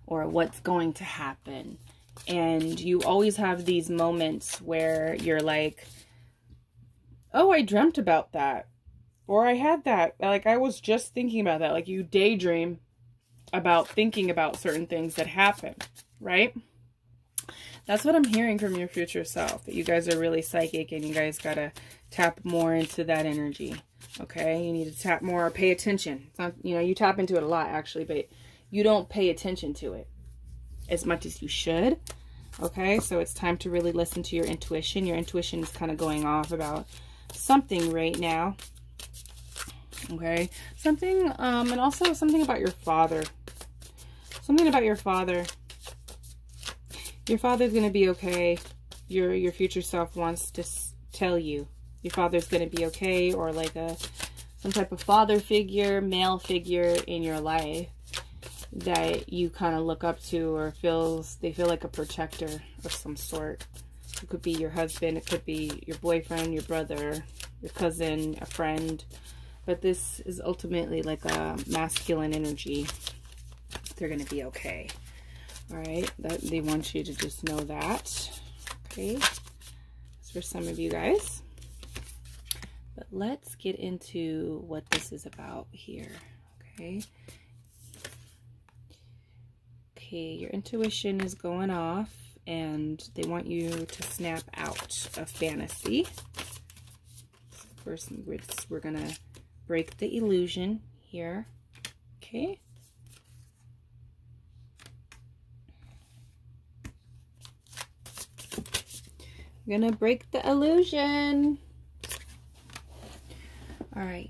Speaker 1: or what's going to happen. And you always have these moments where you're like, oh, I dreamt about that. Or I had that. Like, I was just thinking about that. Like, you daydream about thinking about certain things that happen, right? That's what I'm hearing from your future self. That you guys are really psychic and you guys got to tap more into that energy. Okay? You need to tap more, pay attention. It's not, you know, you tap into it a lot, actually, but you don't pay attention to it as much as you should. Okay, so it's time to really listen to your intuition. Your intuition is kind of going off about something right now. Okay, something, and also something about your father. Something about your father. Your father's going to be okay. Your future self wants to tell you. Your father's going to be okay, or like some type of father figure, male figure in your life. that you kind of look up to, or they feel like a protector of some sort. It could be your husband, it could be your boyfriend, your brother, your cousin, a friend. But this is ultimately like a masculine energy. They're going to be okay. All right. They want you to just know that. Okay. That's for some of you guys. But let's get into what this is about here. Okay. Okay. Your intuition is going off, and they want you to snap out of fantasy. First, we're going to break the illusion here. Okay. I'm gonna break the illusion. All right.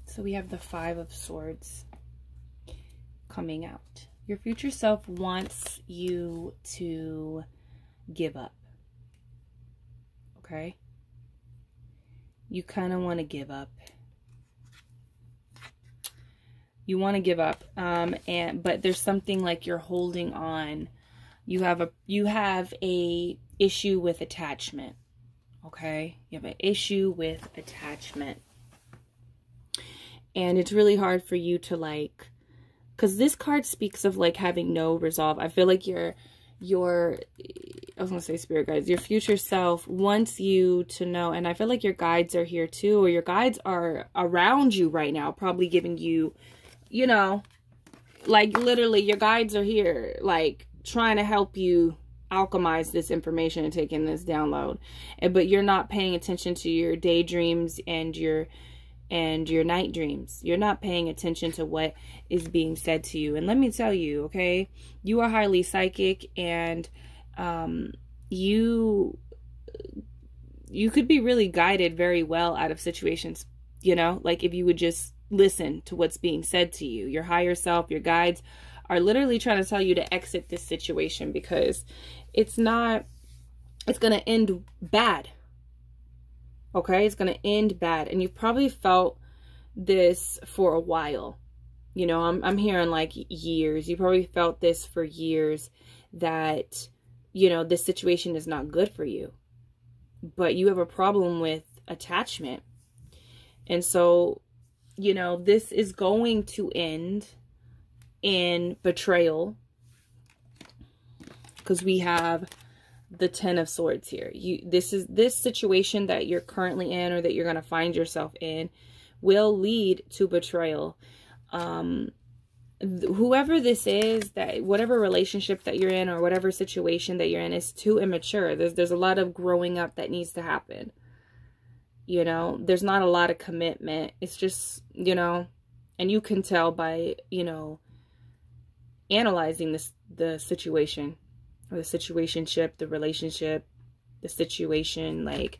Speaker 1: So we have the 5 of Swords coming out. Your future self wants you to give up. Okay. You kind of want to give up. You want to give up, but there's something like you're holding on. You have a issue with attachment. Okay, you have an issue with attachment, and it's really hard for you to like, because this card speaks of like having no resolve. I feel like I was gonna say spirit guides, your future self wants you to know, and I feel like your guides are here too, or your guides are around you right now, probably giving you, you know, like literally your guides are here, like trying to help you alchemize this information and take in this download. But you're not paying attention to your daydreams and your night dreams. You're not paying attention to what is being said to you. And let me tell you, okay, you are highly psychic, and you could be really guided very well out of situations, you know, like if you would just listen to what's being said to you. Your higher self, your guides are literally trying to tell you to exit this situation, because it's going to end bad. Okay, it's going to end bad. And you've probably felt this for a while. You know, I'm hearing like years. You probably felt this for years, that, you know, this situation is not good for you. But you have a problem with attachment. And so, you know, this is going to end in betrayal, because we have the 10 of Swords here. This situation that you're currently in, or that you're going to find yourself in, will lead to betrayal. Whoever this is, that whatever relationship that you're in, or whatever situation that you're in, is too immature. There's a lot of growing up that needs to happen. You know, there's not a lot of commitment. It's just, you know, and you can tell by, you know, analyzing the situation, or the situationship, the relationship, the situation. Like,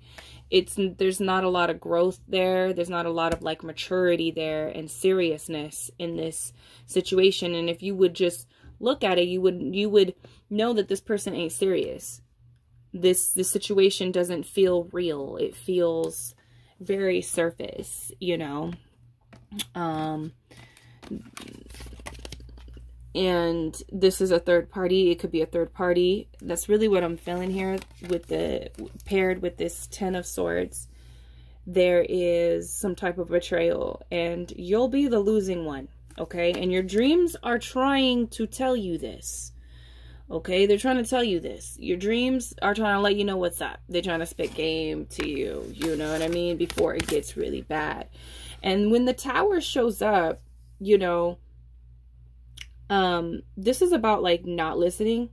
Speaker 1: there's not a lot of growth there. There's not a lot of like maturity there and seriousness in this situation. And if you would just look at it, you would know that this person ain't serious. This situation doesn't feel real. It feels very surface, you know. And this is a third party. It could be a third party. That's really what I'm feeling here, with paired with this 10 of Swords. There is some type of betrayal, and you'll be the losing one. Okay, and your dreams are trying to tell you this. Okay, they're trying to tell you this. Your dreams are trying to let you know what's up. They're trying to spit game to you, you know what I mean, before it gets really bad. And when the Tower shows up, you know, this is about like not listening.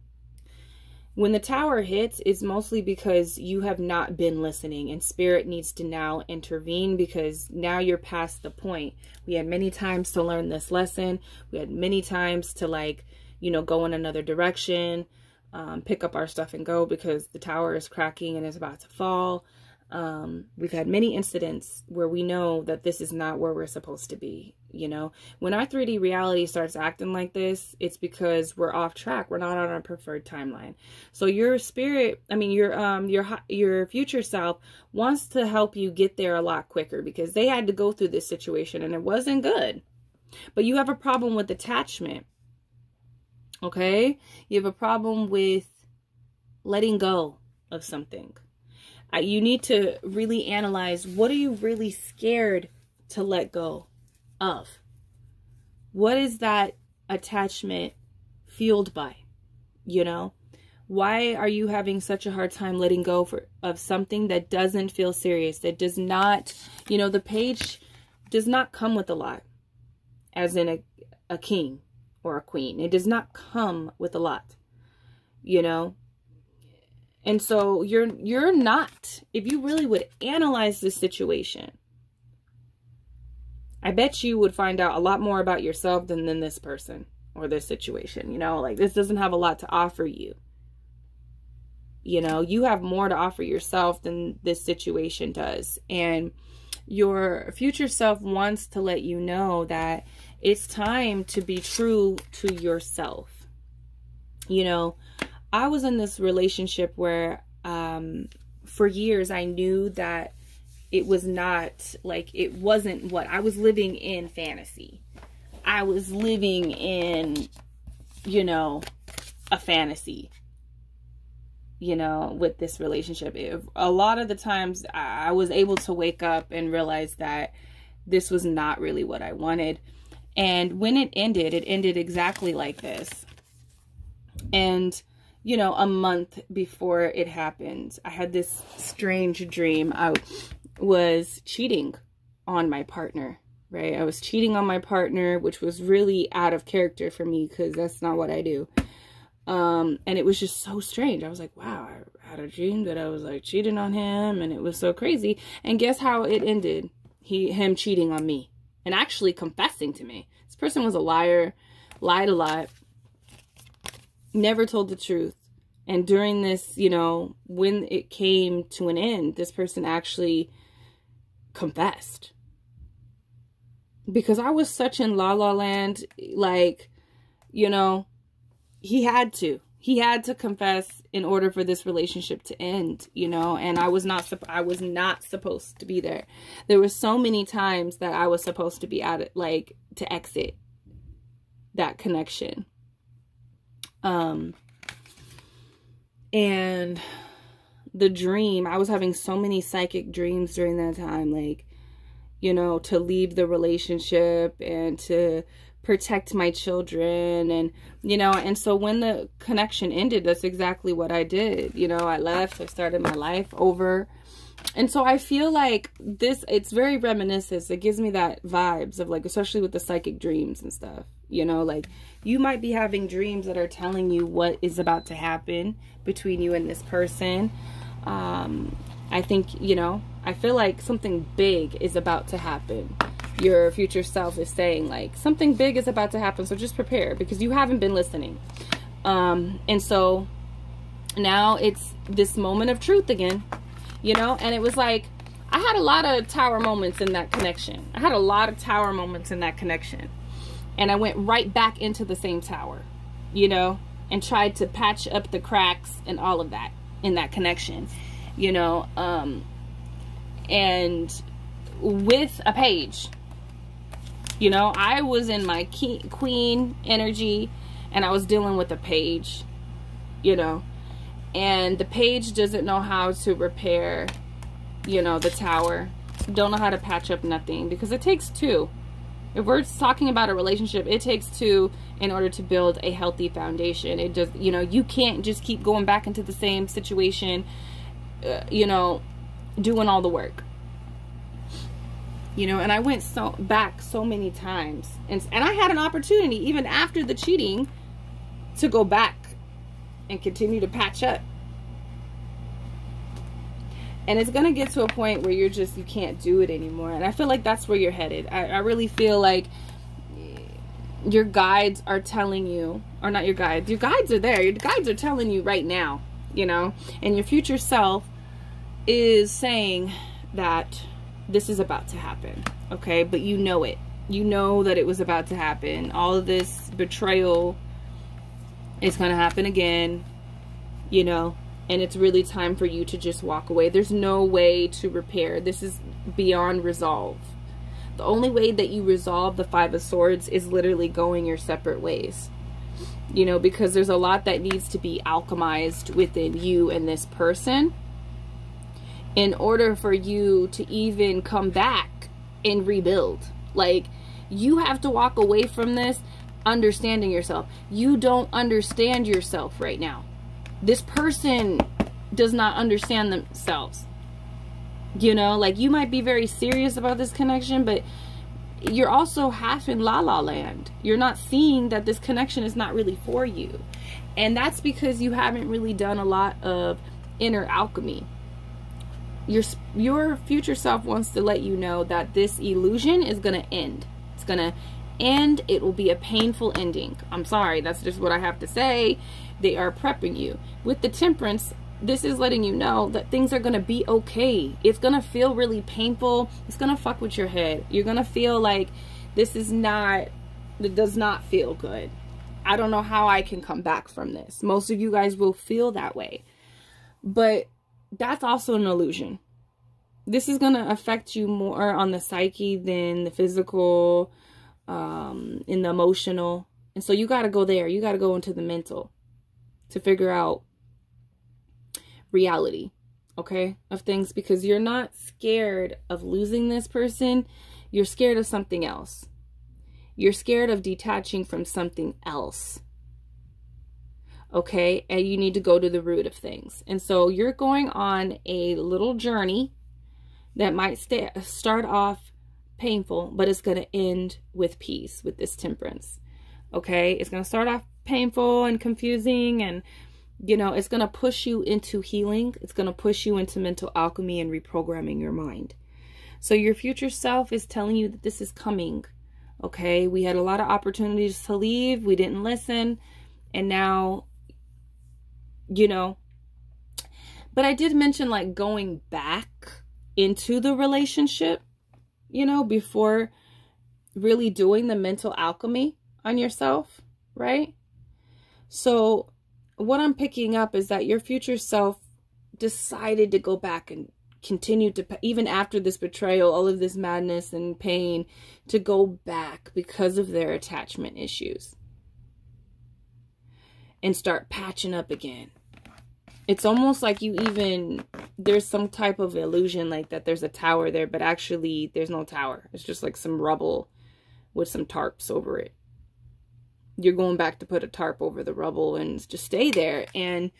Speaker 1: When the Tower hits, it's mostly because you have not been listening, and Spirit needs to now intervene, because now you're past the point. We had many times to learn this lesson. We had many times to, like, you know, go in another direction, pick up our stuff and go, because the Tower is cracking and is about to fall. We've had many incidents where we know that this is not where we're supposed to be. You know, when our 3D reality starts acting like this, it's because we're off track. We're not on our preferred timeline. So your spirit, I mean, your future self wants to help you get there a lot quicker, because they had to go through this situation and it wasn't good. But you have a problem with attachment. Okay? You have a problem with letting go of something. You need to really analyze, what are you really scared to let go of? What is that attachment fueled by? You know? Why are you having such a hard time letting go of something that doesn't feel serious, that does not, you know, the page does not come with a lot, as in a king or a queen. It does not come with a lot, you know? And so you're not, if you really would analyze this situation, I bet you would find out a lot more about yourself than this person or this situation, you know? Like, this doesn't have a lot to offer you. You know, you have more to offer yourself than this situation does. And your future self wants to let you know that it's time to be true to yourself. You know, I was in this relationship where for years I knew that it was not, like, it wasn't what I was living in fantasy. I was living in, you know, a fantasy, you know, with this relationship. A lot of the times I was able to wake up and realize that this was not really what I wanted. And when it ended exactly like this. And, you know, a month before it happened, I had this strange dream. I was cheating on my partner, right? I was cheating on my partner, which was really out of character for me because that's not what I do. And it was just so strange. I was like, wow, I had a dream that I was like cheating on him, and it was so crazy. And guess how it ended? Him cheating on me and actually confessing to me. This person was a liar, lied a lot, never told the truth. And during this, you know, when it came to an end, this person actually confessed. Because I was such in la la land, like, you know, he had to confess in order for this relationship to end, you know, and I was not supposed to be there. There were so many times that I was supposed to be out, like, to exit that connection. And the dream, I was having so many psychic dreams during that time, like, you know, to leave the relationship and to protect my children, and, you know, and so when the connection ended, that's exactly what I did. You know, I left, I started my life over. And so I feel like this, it's very reminiscent. It gives me that vibes of, like, especially with the psychic dreams and stuff, you know, like, you might be having dreams that are telling you what is about to happen between you and this person. I think, you know, I feel like something big is about to happen. Your future self is saying, like, something big is about to happen, so just prepare, because you haven't been listening. And so now it's this moment of truth again, you know, and it was like, I had a lot of tower moments in that connection. And I went right back into the same tower, you know, and tried to patch up the cracks and all of that in that connection, you know, and with a page, you know, I was in my queen energy, and I was dealing with a page, you know, and the page doesn't know how to repair, you know, the tower. Don't know how to patch up nothing, because it takes two. If we're talking about a relationship, it takes two in order to build a healthy foundation. It just, you know, you can't just keep going back into the same situation, you know, doing all the work. You know, and I went back so many times, and I had an opportunity even after the cheating to go back and continue to patch up. And it's going to get to a point where you can't do it anymore. And I feel like that's where you're headed. I really feel like your guides are telling you, or not your guides are there. Your guides are telling you right now, you know, and your future self is saying that this is about to happen, okay? But you know it. You know that it was about to happen. All of this betrayal is going to happen again, you know, and it's really time for you to just walk away. There's no way to repair. This is beyond resolve. The only way that you resolve the Five of Swords is literally going your separate ways. you know, because there's a lot that needs to be alchemized within you and this person in order for you to even come back and rebuild. Like, you have to walk away from this understanding yourself. You don't understand yourself right now. This person does not understand themselves. You know, like, you might be very serious about this connection, but you're also half in la-la land. You're not seeing that this connection is not really for you. And that's because you haven't really done a lot of inner alchemy. Your future self wants to let you know that this illusion is going to end. It's going to end. It will be a painful ending. I'm sorry. That's just what I have to say. They are prepping you. With the Temperance, this is letting you know that things are going to be okay. It's going to feel really painful. It's going to fuck with your head. You're going to feel like this is not, it does not feel good. I don't know how I can come back from this. Most of you guys will feel that way. But that's also an illusion. This is going to affect you more on the psyche than the physical, in the emotional. And so you got to go there. You got to go into the mental to figure out reality, okay, of things, because you're not scared of losing this person. You're scared of something else. You're scared of detaching from something else. Okay, and you need to go to the root of things. And so you're going on a little journey that might start off painful, but it's going to end with peace with this Temperance. Okay, it's going to start off painful and confusing, and you know, it's going to push you into healing. It's going to push you into mental alchemy and reprogramming your mind. So your future self is telling you that this is coming. Okay, we had a lot of opportunities to leave. We didn't listen. And now, you know, but I did mention like going back into the relationship, you know, before really doing the mental alchemy on yourself, right? So what I'm picking up is that your future self decided to go back and continue to, even after this betrayal, all of this madness and pain, to go back because of their attachment issues and start patching up again. It's almost like you even, there's some type of illusion like that there's a tower there, but actually there's no tower. It's just like some rubble with some tarps over it. You're going back to put a tarp over the rubble and just stay there. And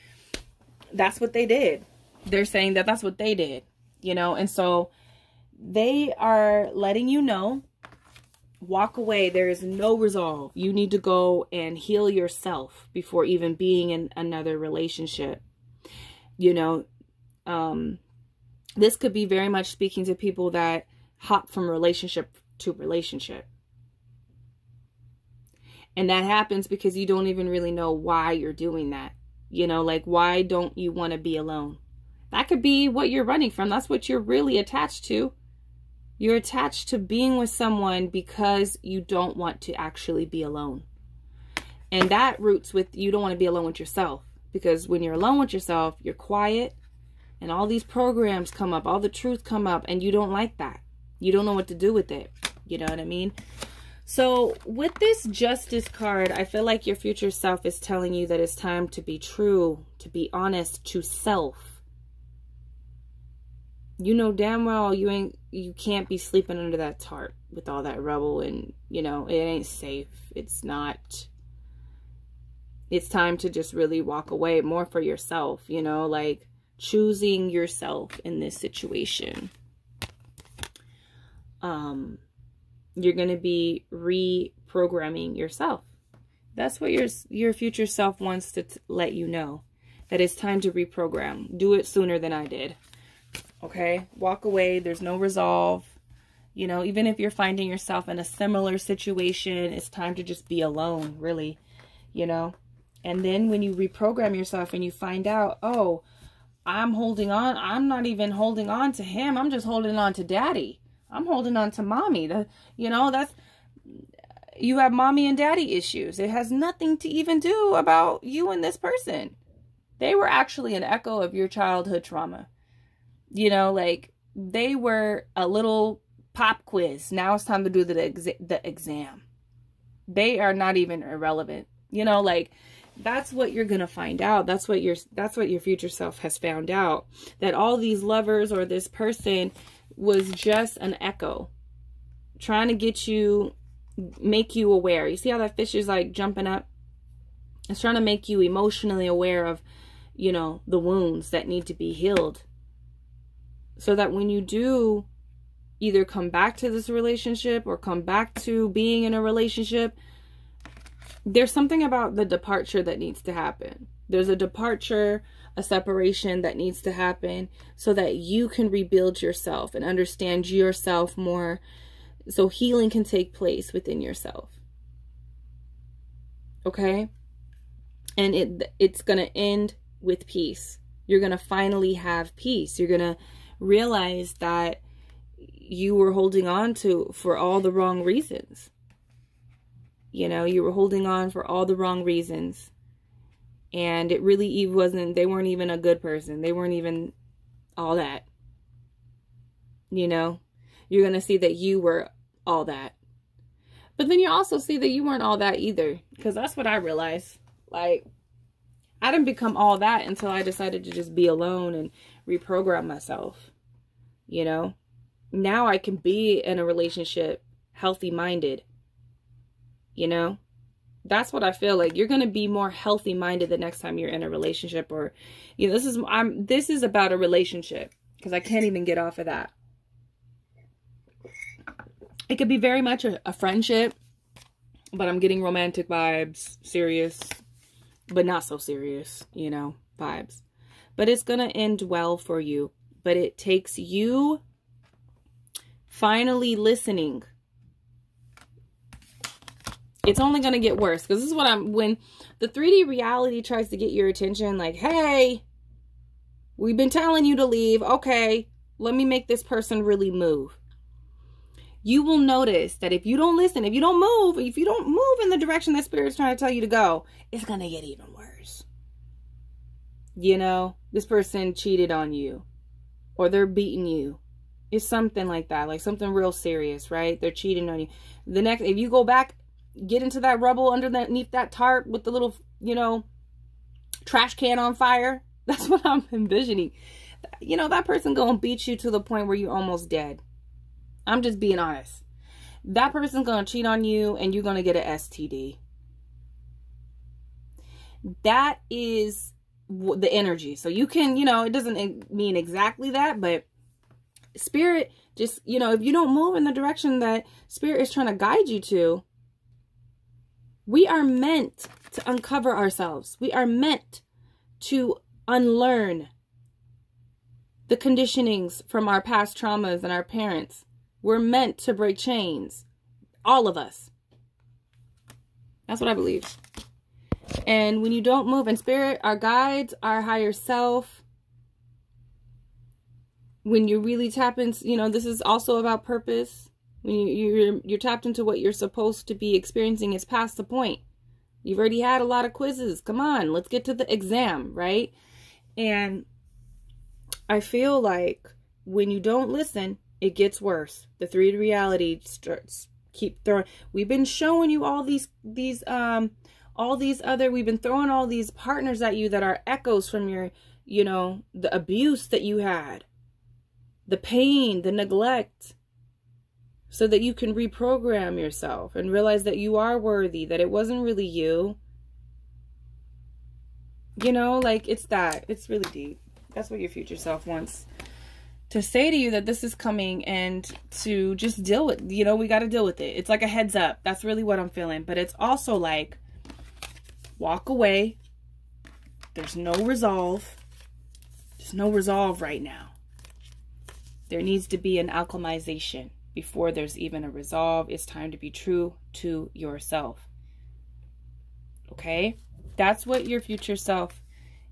Speaker 1: that's what they did. They're saying that that's what they did, you know. And so they are letting you know, walk away. There is no resolve. You need to go and heal yourself before even being in another relationship. You know, this could be very much speaking to people that hop from relationship to relationship. And that happens because you don't even really know why you're doing that. You know, like, why don't you want to be alone? That could be what you're running from. That's what you're really attached to. You're attached to being with someone because you don't want to actually be alone. And that roots with, you don't want to be alone with yourself. Because when you're alone with yourself, you're quiet. And all these programs come up. All the truth come up. And you don't like that. You don't know what to do with it. You know what I mean? So with this Justice card, I feel like your future self is telling you that it's time to be true, to be honest to self. You know damn well you can't be sleeping under that tarp with all that rubble, and you know it ain't safe. It's not. It's time to just really walk away more for yourself, you know, like choosing yourself in this situation. You're going to be reprogramming yourself. That's what your future self wants to let you know, that it's time to reprogram. Do it sooner than I did. Okay? Walk away. There's no resolve. You know, even if you're finding yourself in a similar situation, it's time to just be alone, really, you know? And then when you reprogram yourself and you find out, oh, I'm holding on. I'm not even holding on to him. I'm just holding on to daddy. I'm holding on to mommy. You know, that's, you have mommy and daddy issues. It has nothing to even do about you and this person. They were actually an echo of your childhood trauma. You know, like they were a little pop quiz. Now it's time to do the exam. They are not even irrelevant. You know, like, that's what you're going to find out. That's what your future self has found out. That all these lovers or this person was just an echo. Trying to get you, make you aware. You see how that fish is like jumping up? It's trying to make you emotionally aware of, you know, the wounds that need to be healed. So that when you do either come back to this relationship or come back to being in a relationship, there's something about the departure that needs to happen. There's a departure, a separation that needs to happen so that you can rebuild yourself and understand yourself more, so healing can take place within yourself. Okay? And it's going to end with peace. You're going to finally have peace. You're going to realize that you were holding on to for all the wrong reasons. You know, you were holding on for all the wrong reasons. And it really wasn't, they weren't even a good person. They weren't even all that. You know, you're going to see that you were all that. But then you also see that you weren't all that either. Because that's what I realized. Like, I didn't become all that until I decided to just be alone and reprogram myself. You know, now I can be in a relationship healthy-minded. You know, that's what I feel like. You're going to be more healthy-minded the next time you're in a relationship, or, you know, this is about a relationship, because I can't even get off of that. It could be very much a friendship, but I'm getting romantic vibes, serious, but not so serious, you know, vibes. But it's going to end well for you. But it takes you finally listening. It's only going to get worse. Because this is what when the 3D reality tries to get your attention, like, hey, we've been telling you to leave. Okay, let me make this person really move. You will notice that if you don't listen, if you don't move in the direction that Spirit's trying to tell you to go, it's going to get even worse. You know, this person cheated on you, or they're beating you. It's something like that, like something real serious, right? They're cheating on you. If you go back, get into that rubble underneath that tarp with the little, you know, trash can on fire. That's what I'm envisioning. You know, that person gonna beat you to the point where you're almost dead. I'm just being honest. That person's gonna cheat on you and you're gonna get an STD. That is the energy. So you can, you know, it doesn't mean exactly that, but Spirit just, you know, if you don't move in the direction that Spirit is trying to guide you to, we are meant to uncover ourselves. We are meant to unlearn the conditionings from our past traumas and our parents. We're meant to break chains. All of us. That's what I believe. And when you don't move in Spirit, our guides, our higher self, when you really tap into, you know, this is also about purpose. When you're tapped into what you're supposed to be experiencing, it's past the point. You've already had a lot of quizzes. Come on, let's get to the exam, right? And I feel like when you don't listen, it gets worse. The 3D reality starts keep throwing. We've been showing you all these other, we've been throwing all these partners at you that are echoes from your, you know, the abuse that you had, the pain, the neglect, so that you can reprogram yourself and realize that you are worthy, that it wasn't really you. You know, like, it's that. It's really deep. That's what your future self wants to say to you, that this is coming, and to just deal with, you know, we got to deal with it. It's like a heads up. That's really what I'm feeling. But it's also like, walk away. There's no resolve. There's no resolve right now. There needs to be an alchemization before there's even a resolve. It's time to be true to yourself. Okay? That's what your future self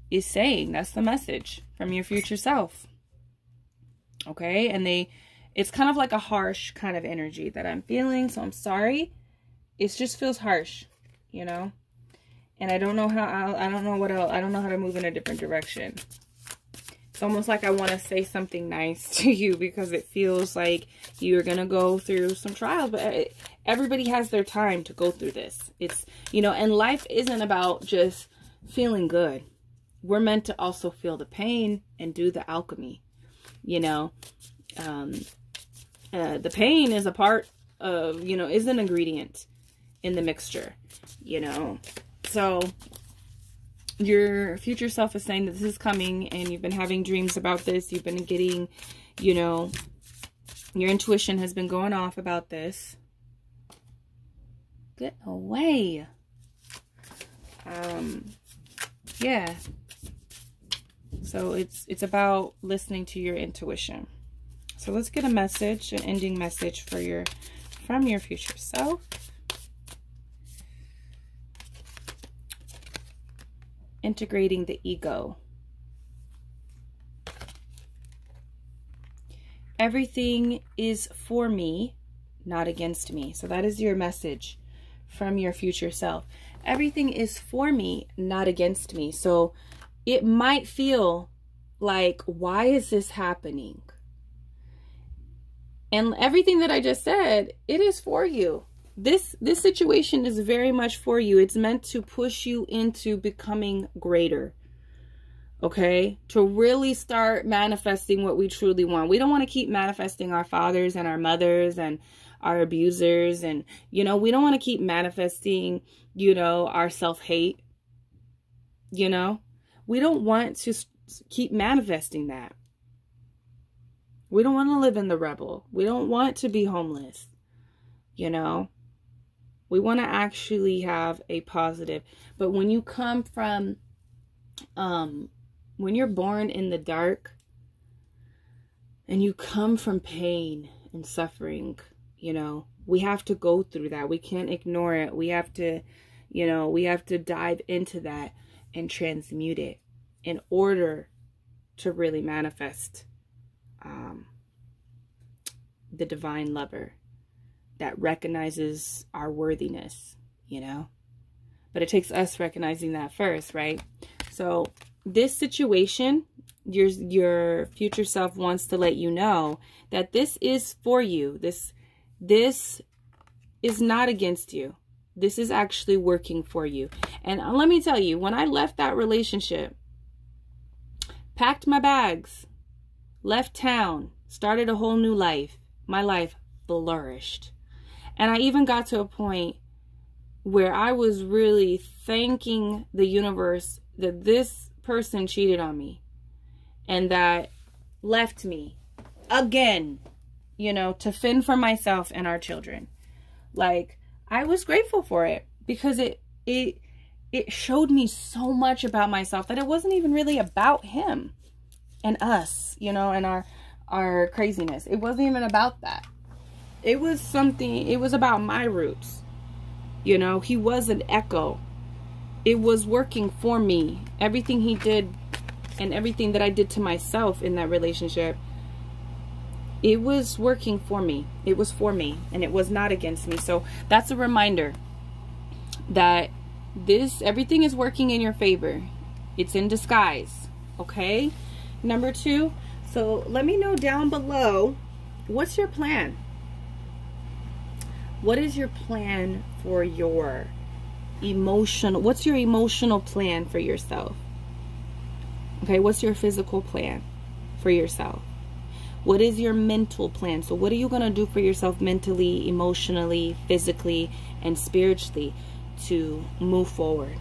Speaker 1: is saying. That's the message from your future self. Okay? And it's kind of like a harsh kind of energy that I'm feeling, so I'm sorry. It just feels harsh, you know? And I don't know how, I don't know what else, I don't know how to move in a different direction. It's almost like I want to say something nice to you, because it feels like you're going to go through some trials. But everybody has their time to go through this. It's, you know, and life isn't about just feeling good. We're meant to also feel the pain and do the alchemy, you know. The pain is a part of, you know, is an ingredient in the mixture, you know. So your future self is saying that this is coming, and you've been having dreams about this. You've been getting, you know, your intuition has been going off about this. Get away. Yeah. So it's about listening to your intuition. So let's get a message, an ending message for from your future self. Integrating the ego. Everything is for me, not against me. So that is your message from your future self. Everything is for me, not against me. So it might feel like, why is this happening? And everything that I just said, it is for you. This situation is very much for you. It's meant to push you into becoming greater. Okay? To really start manifesting what we truly want. We don't want to keep manifesting our fathers and our mothers and our abusers. And, you know, we don't want to keep manifesting, you know, our self-hate. You know? We don't want to keep manifesting that. We don't want to live in the rebel. We don't want to be homeless. You know? We want to actually have a positive. But when you come from, when you're born in the dark and you come from pain and suffering, you know, we have to go through that. We can't ignore it. We have to, you know, we have to dive into that and transmute it in order to really manifest the divine lover that recognizes our worthiness, you know. But it takes us recognizing that first, right? So this situation, your future self wants to let you know that this is for you. This is not against you. This is actually working for you. And let me tell you, when I left that relationship, packed my bags, left town, started a whole new life, my life flourished. And I even got to a point where I was really thanking the universe that this person cheated on me and that left me again, you know, to fend for myself and our children. Like, I was grateful for it because it showed me so much about myself that it wasn't even really about him and us, you know, and our craziness. It wasn't even about that. It was something, it was about my roots. You know, he was an echo. It was working for me. Everything he did and everything that I did to myself in that relationship, it was working for me. It was for me and it was not against me. So that's a reminder that everything is working in your favor. It's in disguise. Okay? Number 2. So let me know down below, what's your plan? What is your plan for your emotional, what's your emotional plan for yourself? Okay, what's your physical plan for yourself? What is your mental plan? So what are you going to do for yourself mentally, emotionally, physically, and spiritually to move forward?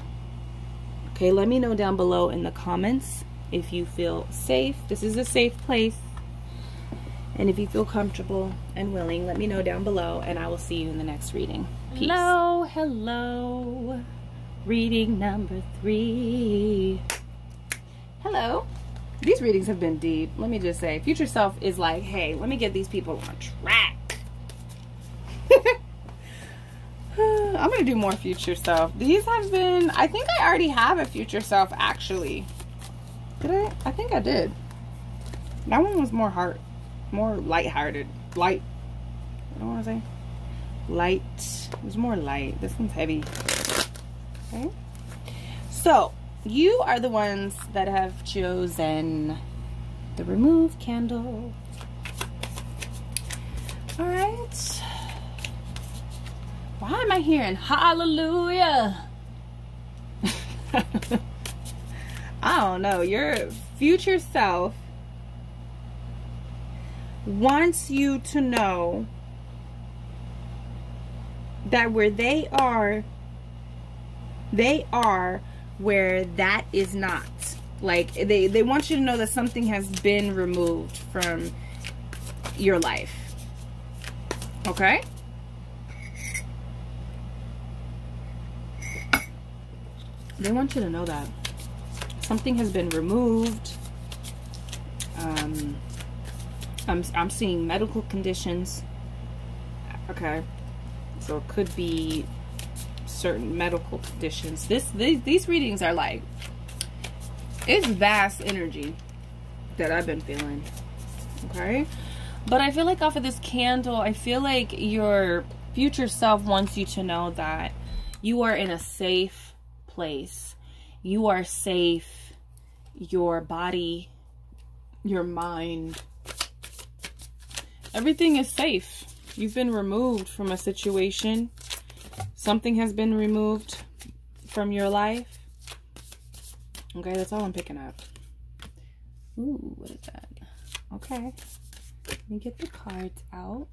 Speaker 1: Okay, let me know down below in the comments if you feel safe. This is a safe place. And if you feel comfortable and willing, let me know down below, and I will see you in the next reading. Peace. Hello, hello. Reading number 3. Hello. These readings have been deep. Let me just say, future self is like, hey, let me get these people on track. I'm going to do more future self. These have been, I think I already have a future self, actually. Did I? I think I did. That one was more light-hearted. Light. What do I want to say? Light. It was more light. This one's heavy. Okay. So, you are the ones that have chosen the remove candle. Alright. Why am I hearing hallelujah? I don't know. Your future self wants you to know that where they are where that is not. Like, they want you to know that something has been removed from your life. Okay? They want you to know that something has been removed. I'm seeing medical conditions. Okay, so it could be certain medical conditions. These readings are like, it's vast energy that I've been feeling. Okay, but I feel like off of this candle, I feel like your future self wants you to know that you are in a safe place. You are safe. Your body, your mind, everything is safe. You've been removed from a situation. Something has been removed from your life. Okay, that's all I'm picking up. Ooh, what is that? Okay, let me get the cards out.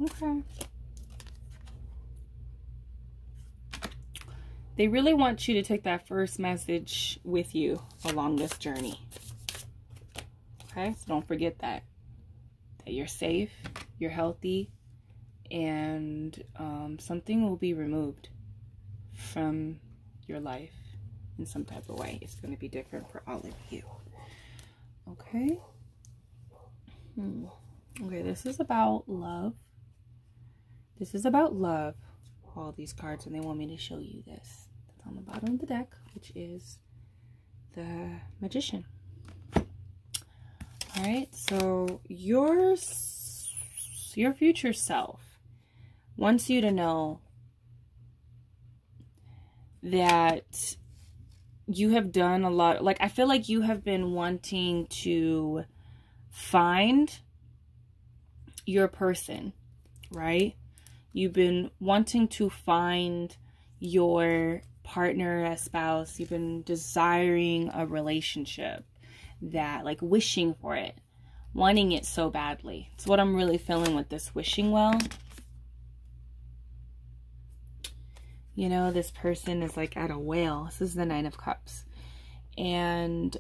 Speaker 1: Okay. They really want you to take that first message with you along this journey. Okay, so don't forget that you're safe, you're healthy, and something will be removed from your life in some type of way. It's going to be different for all of you. Okay. Okay, this is about love. This is about love, all these cards, and they want me to show you this. That's on the bottom of the deck, which is the Magician. All right, so your future self wants you to know that you have done a lot. Like, I feel like you have been wanting to find your person, right? You've been wanting to find your partner, a spouse. You've been desiring a relationship, that, like, wishing for it, wanting it so badly. It's what I'm really feeling with this wishing well. You know, this person is like at a whale. This is the Nine of Cups. And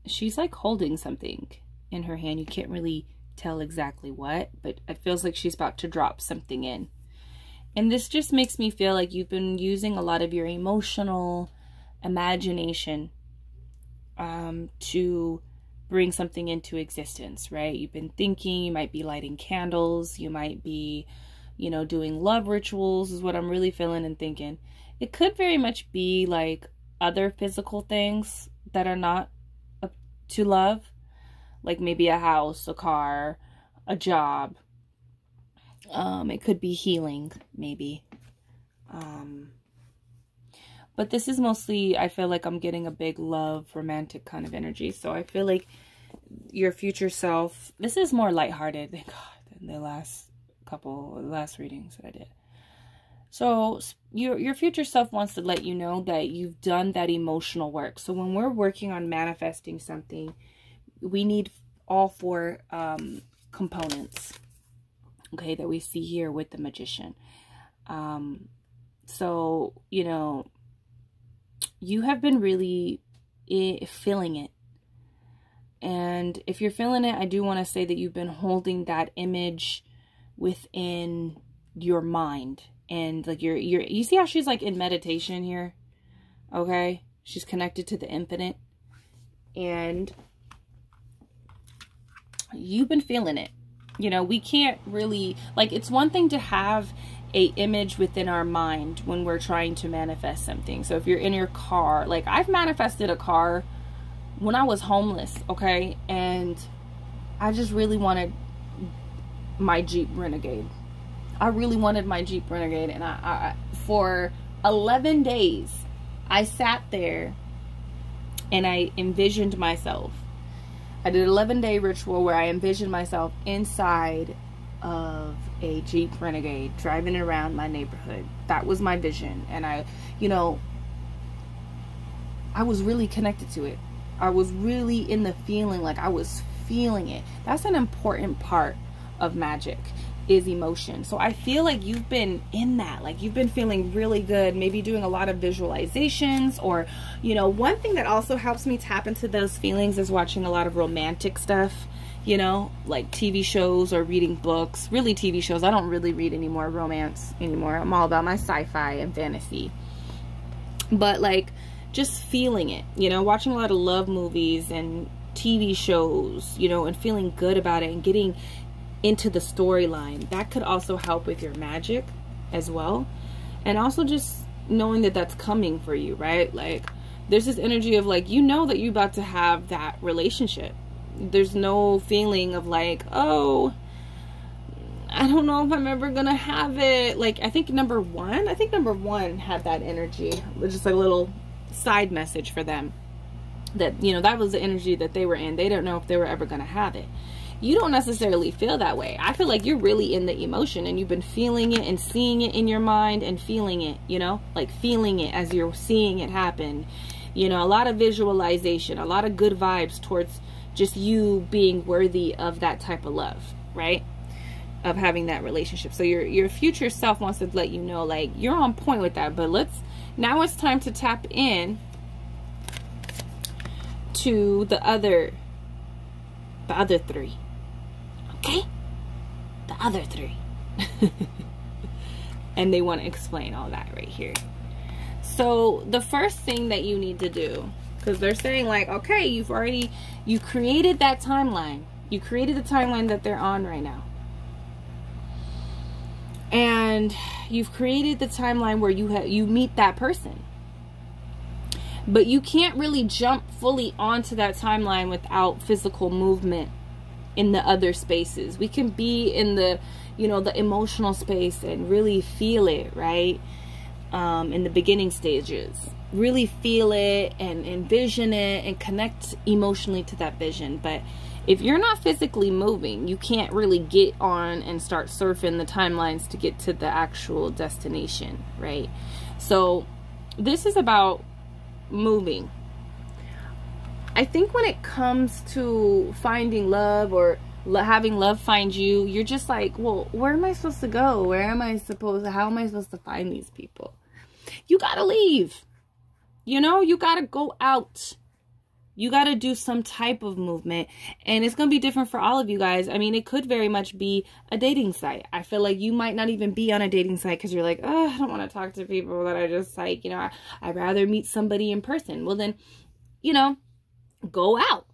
Speaker 1: she's like holding something in her hand. You can't really tell exactly what, but it feels like she's about to drop something in. And this just makes me feel like you've been using a lot of your emotional imagination to bring something into existence, right? You've been thinking, you might be lighting candles, you might be, you know, doing love rituals, is what I'm really feeling and thinking. It could very much be like other physical things that are not up to love, like maybe a house, a car, a job. It could be healing, maybe. But this is mostly, I feel like I'm getting a big love, romantic kind of energy. So I feel like your future self, this is more lighthearted than the last readings that I did. So your future self wants to let you know that you've done that emotional work. So when we're working on manifesting something, we need all four components, okay, that we see here with the Magician. So, you know, you have been really feeling it. And if you're feeling it, I do want to say that you've been holding that image within your mind. And like you see how she's like in meditation here? Okay? She's connected to the infinite. And you've been feeling it. You know, we can't really, like, it's one thing to have a image within our mind when we're trying to manifest something. So if you're in your car, like I've manifested a car when I was homeless, okay? And I just really wanted my Jeep Renegade. I really wanted my Jeep Renegade, and I for 11 days, I sat there and I envisioned myself. I did an 11-day ritual where I envisioned myself inside of a Jeep Renegade driving around my neighborhood. That was my vision. And I, you know, I was really connected to it. I was really in the feeling, like I was feeling it. That's an important part of magic, is emotion. So I feel like you've been in that, like you've been feeling really good, maybe doing a lot of visualizations, or, you know, one thing that also helps me tap into those feelings is watching a lot of romantic stuff, you know, like TV shows or reading books. Really TV shows. I don't really read any more romance anymore. I'm all about my sci-fi and fantasy. But like just feeling it, you know, watching a lot of love movies and TV shows, you know, and feeling good about it and getting into the storyline. That could also help with your magic as well. And also just knowing that that's coming for you, right? Like there's this energy of like, you know that you're about to have that relationship. There's no feeling of like, oh, I don't know if I'm ever gonna have it. Like I think number one had that energy. Just a little side message for them, that, you know, that was the energy that they were in. They don't know if they were ever gonna have it. You don't necessarily feel that way. I feel like you're really in the emotion and you've been feeling it and seeing it in your mind and feeling it, you know, like feeling it as you're seeing it happen. You know, a lot of visualization, a lot of good vibes towards just you being worthy of that type of love, right? Of having that relationship. So your future self wants to let you know, like, you're on point with that. But now it's time to tap in to the other three. Okay? The other three. And they want to explain all that right here. So the first thing that you need to do, because they're saying like, okay, you created that timeline. You created the timeline that they're on right now. And you've created the timeline where you meet that person. But you can't really jump fully onto that timeline without physical movement in the other spaces. We can be in the, you know, the emotional space and really feel it, right? In the beginning stages. Really feel it and envision it and connect emotionally to that vision. But if you're not physically moving, you can't really get on and start surfing the timelines to get to the actual destination, right? So this is about moving. I think when it comes to finding love or having love find you, you're just like, well, where am I supposed to go? How am I supposed to find these people? You gotta leave. You know, you gotta go out. You gotta do some type of movement. And it's gonna be different for all of you guys. I mean, it could very much be a dating site. I feel like you might not even be on a dating site because you're like, oh, I don't want to talk to people that I just like, you know, I'd rather meet somebody in person. Well then, you know, go out.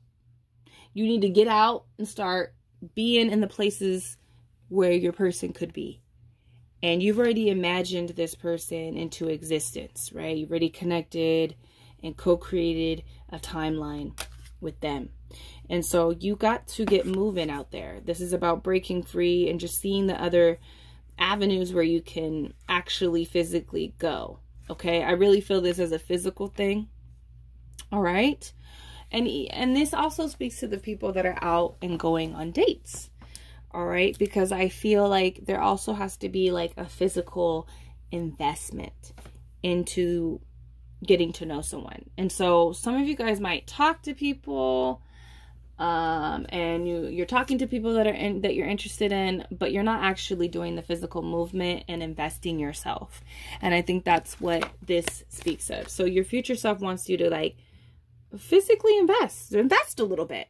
Speaker 1: You need to get out and start being in the places where your person could be. And you've already imagined this person into existence, right? You've already connected and co-created a timeline with them. And so you got to get moving out there. This is about breaking free and just seeing the other avenues where you can actually physically go. Okay, I really feel this as a physical thing. All right. And this also speaks to the people that are out and going on dates. All right, because I feel like there also has to be like a physical investment into getting to know someone. And so some of you guys might talk to people, and you're talking to people that you're interested in, but you're not actually doing the physical movement and investing yourself. And I think that's what this speaks of. So your future self wants you to like physically invest a little bit.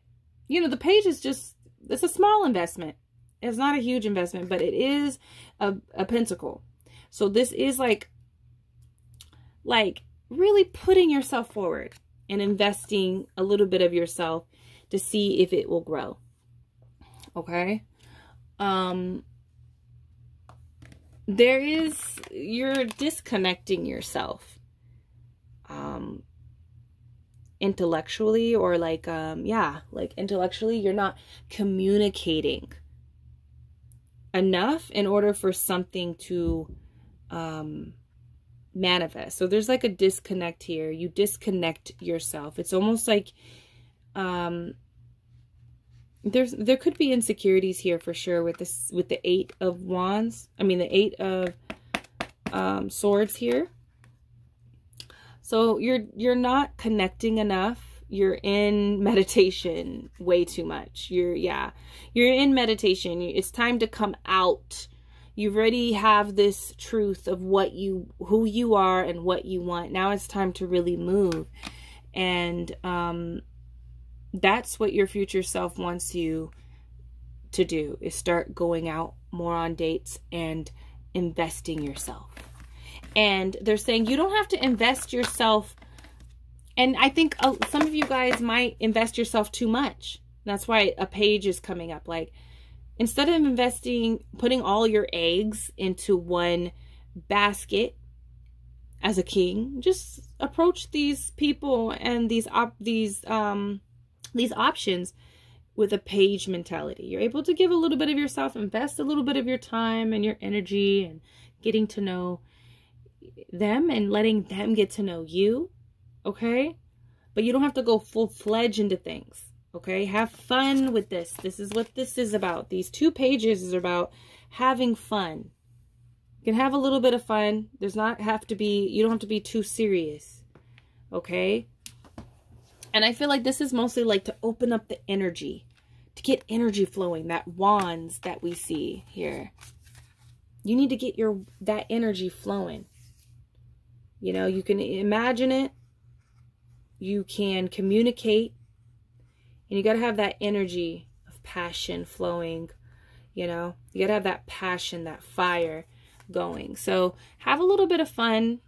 Speaker 1: You know, the page is just, it's a small investment. It's not a huge investment, but it is a pentacle. So this is like really putting yourself forward and investing a little bit of yourself to see if it will grow. Okay. You're disconnecting yourself intellectually, or like intellectually you're not communicating enough in order for something to manifest. So there's like a disconnect here. You disconnect yourself. It's almost like there could be insecurities here for sure with this, with the 8 of wands. I mean the 8 of swords here. So you're not connecting enough. You're in meditation way too much. You're in meditation. It's time to come out. You already have this truth of who you are and what you want. Now it's time to really move. And that's what your future self wants you to do, is start going out more on dates and investing yourself. And they're saying you don't have to invest yourself. And I think some of you guys might invest yourself too much. That's why a page is coming up. Like, instead of putting all your eggs into one basket as a king, just approach these people and these options with a page mentality. You're able to give a little bit of yourself, invest a little bit of your time and your energy, and getting to know them and letting them get to know you. Okay? But you don't have to go full-fledged into things. Okay? Have fun with this. This is what this is about. These 2 pages is about having fun. You can have a little bit of fun. You don't have to be too serious. Okay? And I feel like this is mostly like to open up the energy, to get energy flowing, that wands that we see here. You need to get that energy flowing. You know, you can imagine it. You can communicate. And you got to have that energy of passion flowing. You know, you got to have that passion, that fire going. So have a little bit of fun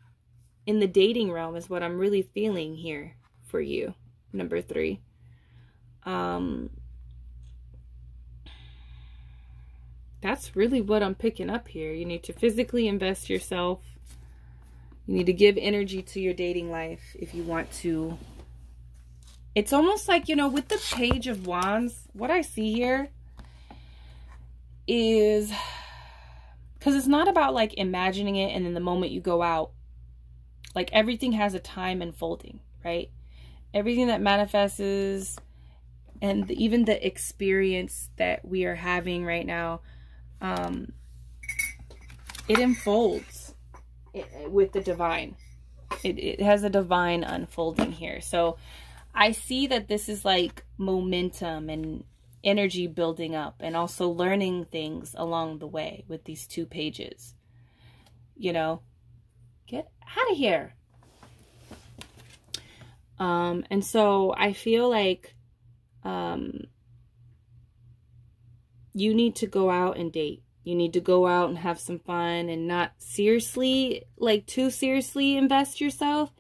Speaker 1: in the dating realm is what I'm really feeling here for you. Number 3. That's really what I'm picking up here. You need to physically invest yourself. You need to give energy to your dating life if you want to. It's almost like, you know, with the Page of Wands, what I see here is, because it's not about like imagining it and then the moment you go out, like everything has a time unfolding, right? Everything that manifests, and even the experience that we are having right now, it unfolds with the divine. It has a divine unfolding here. So I see that this is like momentum and energy building up, and also learning things along the way with these 2 pages. You know, get out of here. And so I feel like you need to go out and date. You need to go out and have some fun and not seriously, like too seriously invest yourself.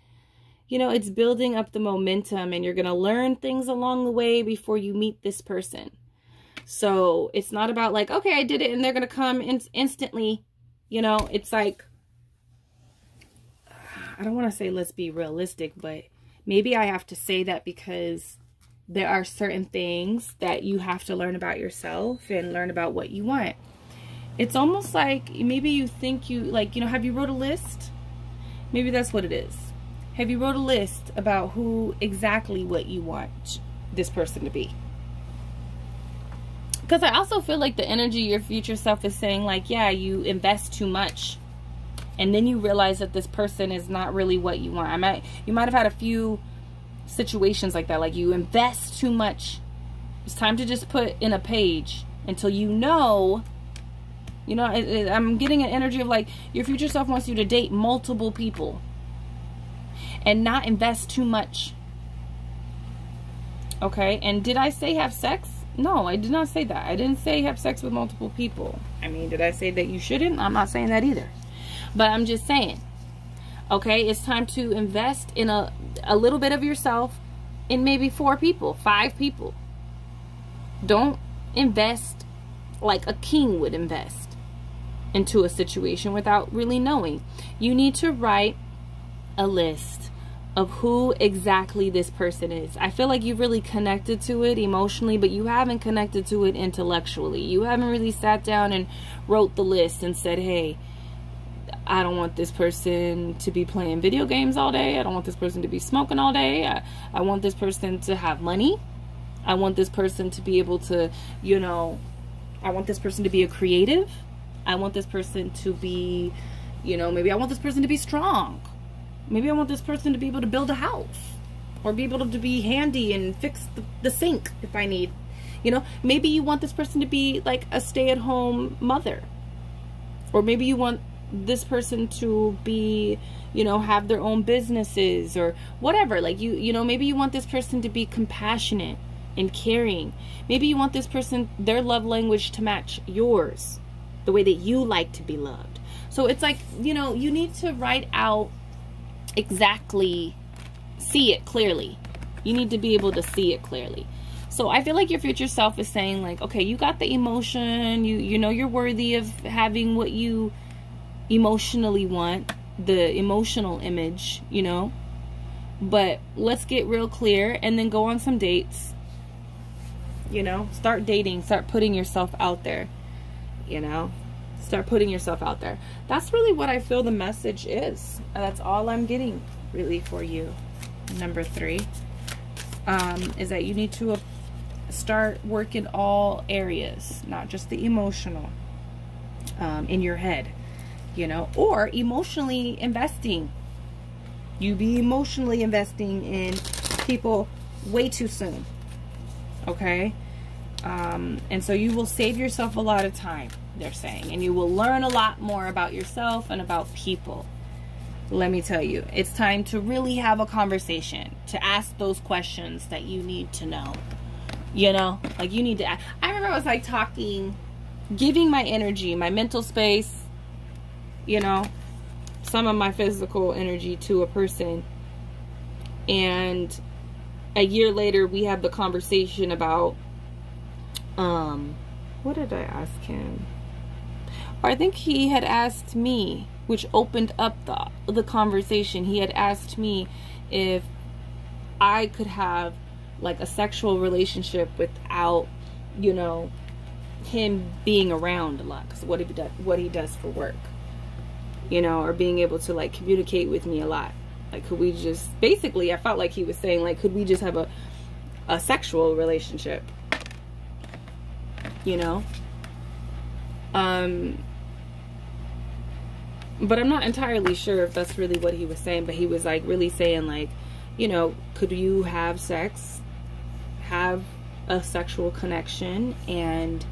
Speaker 1: You know, it's building up the momentum, and you're going to learn things along the way before you meet this person. So it's not about like, okay, I did it and they're going to come instantly. You know, it's like, I don't want to say let's be realistic, but maybe I have to say that because there are certain things that you have to learn about yourself and learn about what you want. It's almost like maybe you think you, like, you know, have you wrote a list? Maybe that's what it is. Have you wrote a list about who exactly what you want this person to be? Because I also feel like the energy your future self is saying, like, yeah, you invest too much. And then you realize that this person is not really what you want. You might have had a few situations like that. Like, you invest too much. It's time to just put in a page until you know. You know, I'm getting an energy of like your future self wants you to date multiple people and not invest too much. Okay, and did I say have sex? No, I did not say that. I didn't say have sex with multiple people. I mean, did I say that you shouldn't? I'm not saying that either. But I'm just saying, okay, it's time to invest in a little bit of yourself in maybe 4 people, 5 people. Don't invest like a king would invest into a situation without really knowing. You need to write a list of who exactly this person is. I feel like you've really connected to it emotionally, but you haven't connected to it intellectually. You haven't really sat down and wrote the list and said, hey, I don't want this person to be playing video games all day. I don't want this person to be smoking all day. I want this person to have money. I want this person to be able to, you know, I want this person to be a creative. I want this person to be, you know, maybe I want this person to be strong. Maybe I want this person to be able to build a house, or be able to be handy and fix the sink if I need. You know, maybe you want this person to be like a stay-at-home mother. Or maybe you want this person to be, you know, have their own businesses or whatever. Like you know, maybe you want this person to be compassionate and caring. Maybe you want this person, their love language to match yours, the way that you like to be loved. So it's like, you know, you need to write out exactly, see it clearly. You need to be able to see it clearly. So I feel like your future self is saying like, okay, you got the emotion, you know you're worthy of having what you emotionally want, the emotional image, you know, but let's get real clear and then go on some dates, you know, start dating, start putting yourself out there, you know, start putting yourself out there. That's really what I feel the message is. That's all I'm getting really for you. Number 3 is that you need to start working all areas, not just the emotional, in your head, you know, or emotionally investing. You be emotionally investing in people way too soon, okay? And so you will save yourself a lot of time, they're saying, and you will learn a lot more about yourself and about people. Let me tell you, it's time to really have a conversation, to ask those questions that you need to know. You know, like you need to ask. I remember I was like talking, giving my energy, my mental space, you know, some of my physical energy to a person. And a year later, we had the conversation about, what did I ask him? Or I think he had asked me, which opened up the conversation. He had asked me if I could have like a sexual relationship without, you know, him being around a lot, because what he does for work, you know, or being able to like communicate with me a lot. Like, could we just, basically I felt like he was saying like, could we just have a sexual relationship, you know? But I'm not entirely sure if that's really what he was saying, but he was like really saying like, you know, could you have sex, have a sexual connection, and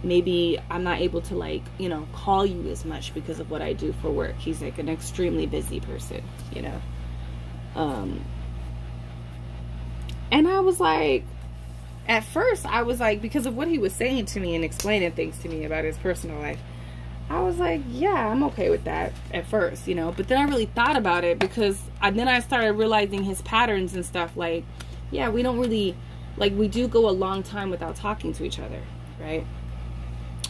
Speaker 1: maybe I'm not able to like, you know, call you as much because of what I do for work. He's like an extremely busy person, you know. And I was like, at first I was like, because of what he was saying to me and explaining things to me about his personal life, I was like, yeah, I'm okay with that at first, you know. But then I really thought about it, because then I started realizing his patterns and stuff. Like, yeah, we don't really, like, we do go a long time without talking to each other, right?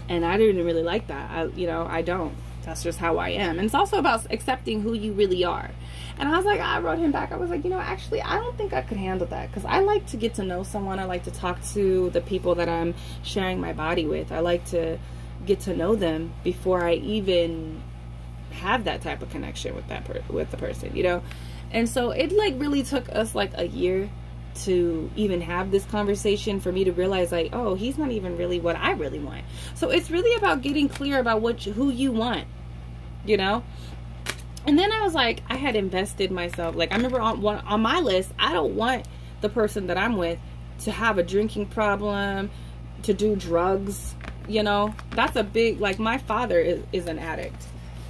Speaker 1: And I didn't really like that. You know, I don't. That's just how I am. And it's also about accepting who you really are. And I was like, I wrote him back. I was like, you know, actually, I don't think I could handle that, because I like to get to know someone. I like to talk to the people that I'm sharing my body with. I like to get to know them before I even have that type of connection with with the person, you know. And so it like really took us like a year to even have this conversation, for me to realize like, oh, he's not even really what I really want. So it's really about getting clear about who you want, you know. And then I was like, I had invested myself, like I remember on my list, I don't want the person that I'm with to have a drinking problem, to do drugs, you know. That's a big, like, my father is an addict,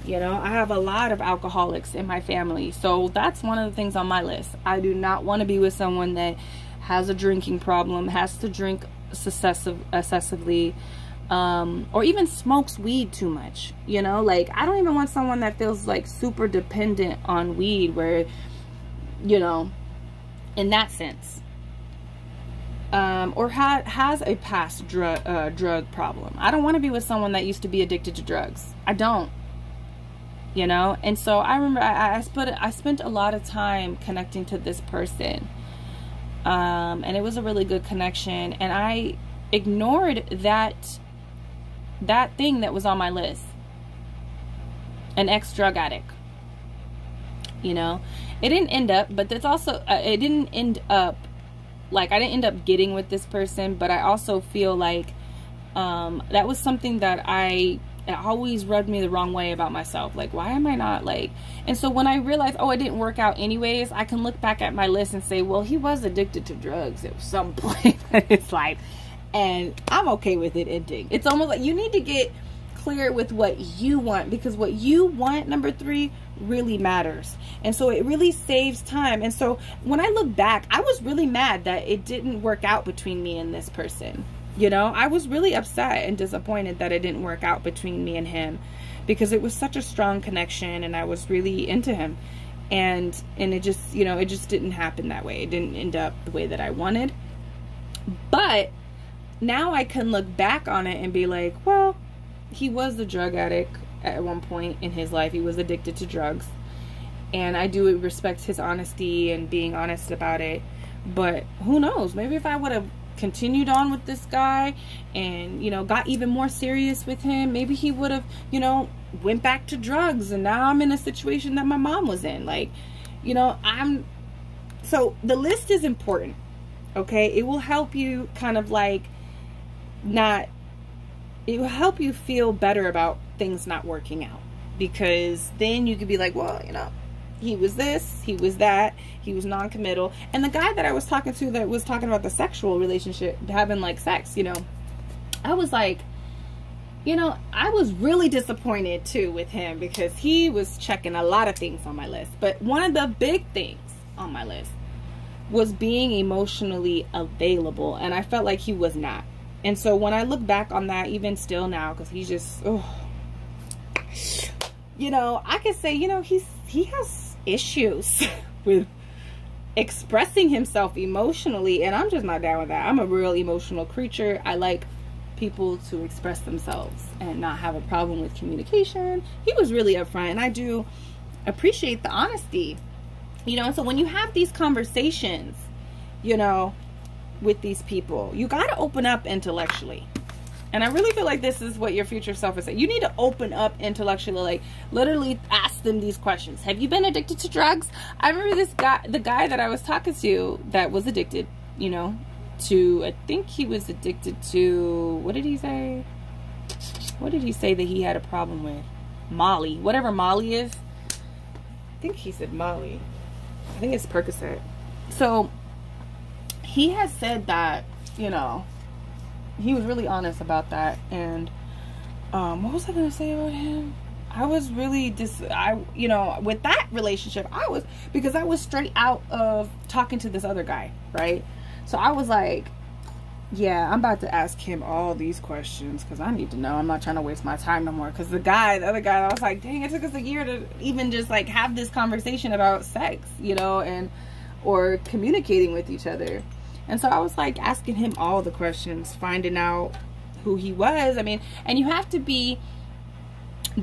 Speaker 1: you know. I have a lot of alcoholics in my family, so that's one of the things on my list. I do not want to be with someone that has a drinking problem, has to drink excessively, or even smokes weed too much, you know. Like, I don't even want someone that feels like super dependent on weed, where, you know, in that sense. Or has a past drug problem. I don't want to be with someone that used to be addicted to drugs. I don't, you know. And so I remember I spent a lot of time connecting to this person, and it was a really good connection. And I ignored that thing that was on my list. an ex-drug addict. You know, it didn't end up, but that's also, it didn't end up, like, I didn't end up getting with this person, but I also feel like that was something that it always rubbed me the wrong way about myself. Like, why am I not like, and so when I realized, oh, it didn't work out anyways, I can look back at my list and say, well, he was addicted to drugs at some point in his life, and I'm okay with it ending. It's almost like you need to get clear with what you want, because what you want, number 3, really matters. And so it really saves time. And so when I look back, I was really mad that it didn't work out between me and this person. You know, I was really upset and disappointed that it didn't work out between me and him, because it was such a strong connection and I was really into him. And it just, you know, it just didn't happen that way. It didn't end up the way that I wanted. But now I can look back on it and be like, well, he was a drug addict at one point in his life. He was addicted to drugs. And I do respect his honesty and being honest about it. But who knows? Maybe if I would have continued on with this guy and, you know, got even more serious with him, maybe he would have, you know, went back to drugs. And now I'm in a situation that my mom was in. Like, you know, so the list is important. Okay. It will help you kind of like it will help you feel better about things not working out, because then you could be like, well, you know, he was this, he was that, he was non-committal. And the guy that I was talking to that was talking about the sexual relationship, having like sex, you know, I was like, you know, I was really disappointed too with him, because he was checking a lot of things on my list. But one of the big things on my list was being emotionally available, and I felt like he was not. And so when I look back on that, even still now, because he's just, you know, I could say, you know, he has issues with expressing himself emotionally, and I'm just not down with that. I'm a real emotional creature. I like people to express themselves and not have a problem with communication. He was really upfront, and I do appreciate the honesty, you know. And so when you have these conversations, you know, with these people, you got to open up intellectually. And I really feel like this is what your future self is saying. You need to open up intellectually, like literally ask them these questions. Have you been addicted to drugs? I remember this guy, the guy that I was talking to that was addicted, you know, to, I think he was addicted to, what did he say? What did he say that he had a problem with? Molly, whatever Molly is. I think he said Molly. I think it's Percocet. So he has said that, you know, he was really honest about that. And what was I gonna say about him? I was really you know, with that relationship, because I was straight out of talking to this other guy, right? So I was like, yeah, I'm about to ask him all these questions, because I need to know. I'm not trying to waste my time no more. Because the other guy, I was like, dang, it took us a year to even just like have this conversation about sex, you know, or communicating with each other. And so I was like asking him all the questions, finding out who he was. I mean, and you have to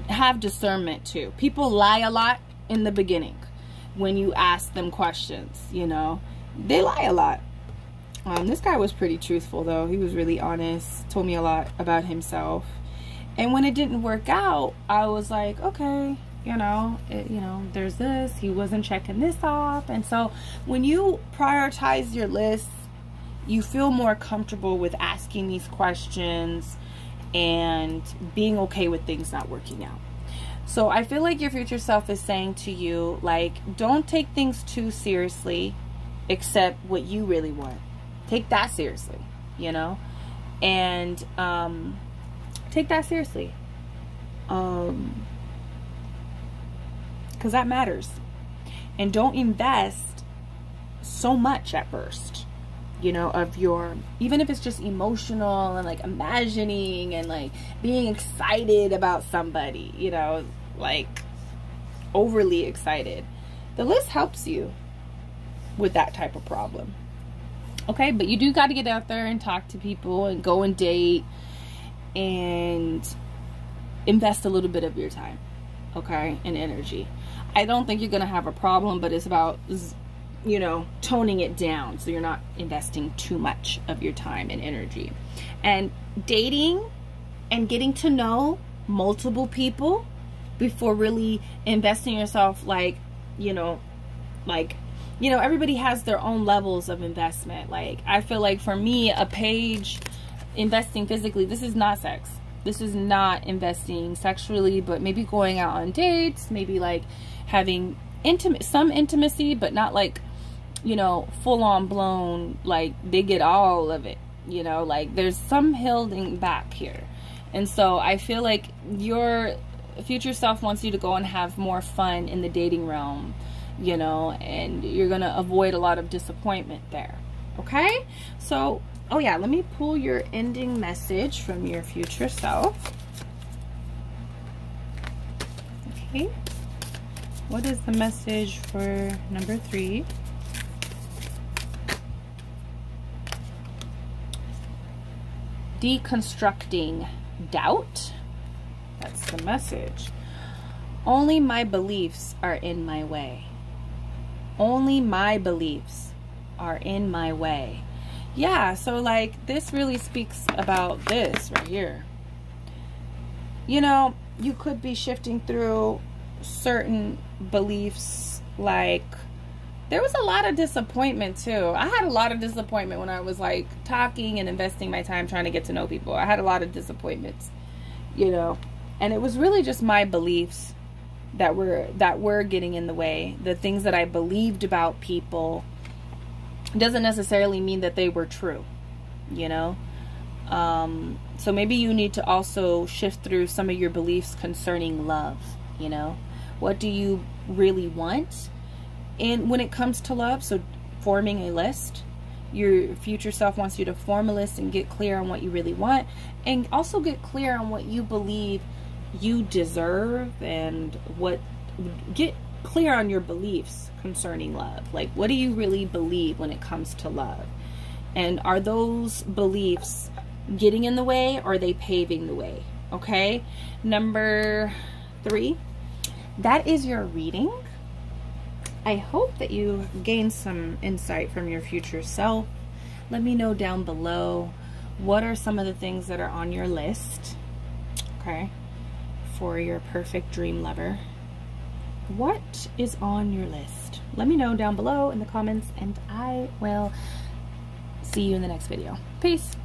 Speaker 1: have discernment too. People lie a lot in the beginning when you ask them questions, you know. They lie a lot. This guy was pretty truthful though. He was really honest, told me a lot about himself. And when it didn't work out, I was like, okay, you know, there's this, he wasn't checking this off. And so when you prioritize your list, you feel more comfortable with asking these questions and being okay with things not working out. So I feel like your future self is saying to you, like, don't take things too seriously, except what you really want. Take that seriously, you know, and take that seriously, because that matters. And don't invest so much at first, you know, of your, even if it's just emotional and like imagining and like being excited about somebody, you know, like overly excited. The list helps you with that type of problem. Okay, but you do got to get out there and talk to people and go and date and invest a little bit of your time, okay, and energy. I don't think you're going to have a problem, but it's about, you know, toning it down so you're not investing too much of your time and energy. And dating and getting to know multiple people before really investing yourself. Like, everybody has their own levels of investment. Like, I feel like for me, a page investing physically, this is not sex. This is not investing sexually, but maybe going out on dates, maybe like having some intimacy, but not like, full on blown, like they get all of it, like there's some holding back here. And so I feel like your future self wants you to go and have more fun in the dating realm, and you're going to avoid a lot of disappointment there. Okay? So, oh yeah, let me pull your ending message from your future self. Okay. What is the message for number 3? Deconstructing doubt. That's the message. Only my beliefs are in my way. Only my beliefs are in my way. Yeah, so like this really speaks about this right here. You could be shifting through certain beliefs. Like, there was a lot of disappointment too. I had a lot of disappointment when I was like talking and investing my time trying to get to know people. I had a lot of disappointments, and it was really just my beliefs that were getting in the way. The things that I believed about people doesn't necessarily mean that they were true, so maybe you need to also shift through some of your beliefs concerning love. What do you really want? And when it comes to love, so forming a list, your future self wants you to form a list and get clear on what you really want, and also get clear on what you believe you deserve, and get clear on your beliefs concerning love. Like, what do you really believe when it comes to love? And are those beliefs getting in the way, or are they paving the way? Okay, number 3, that is your reading. I hope that you gained some insight from your future self. Let me know down below, what are some of the things that are on your list, okay, for your perfect dream lover? What is on your list? Let me know down below in the comments, and I will see you in the next video. Peace.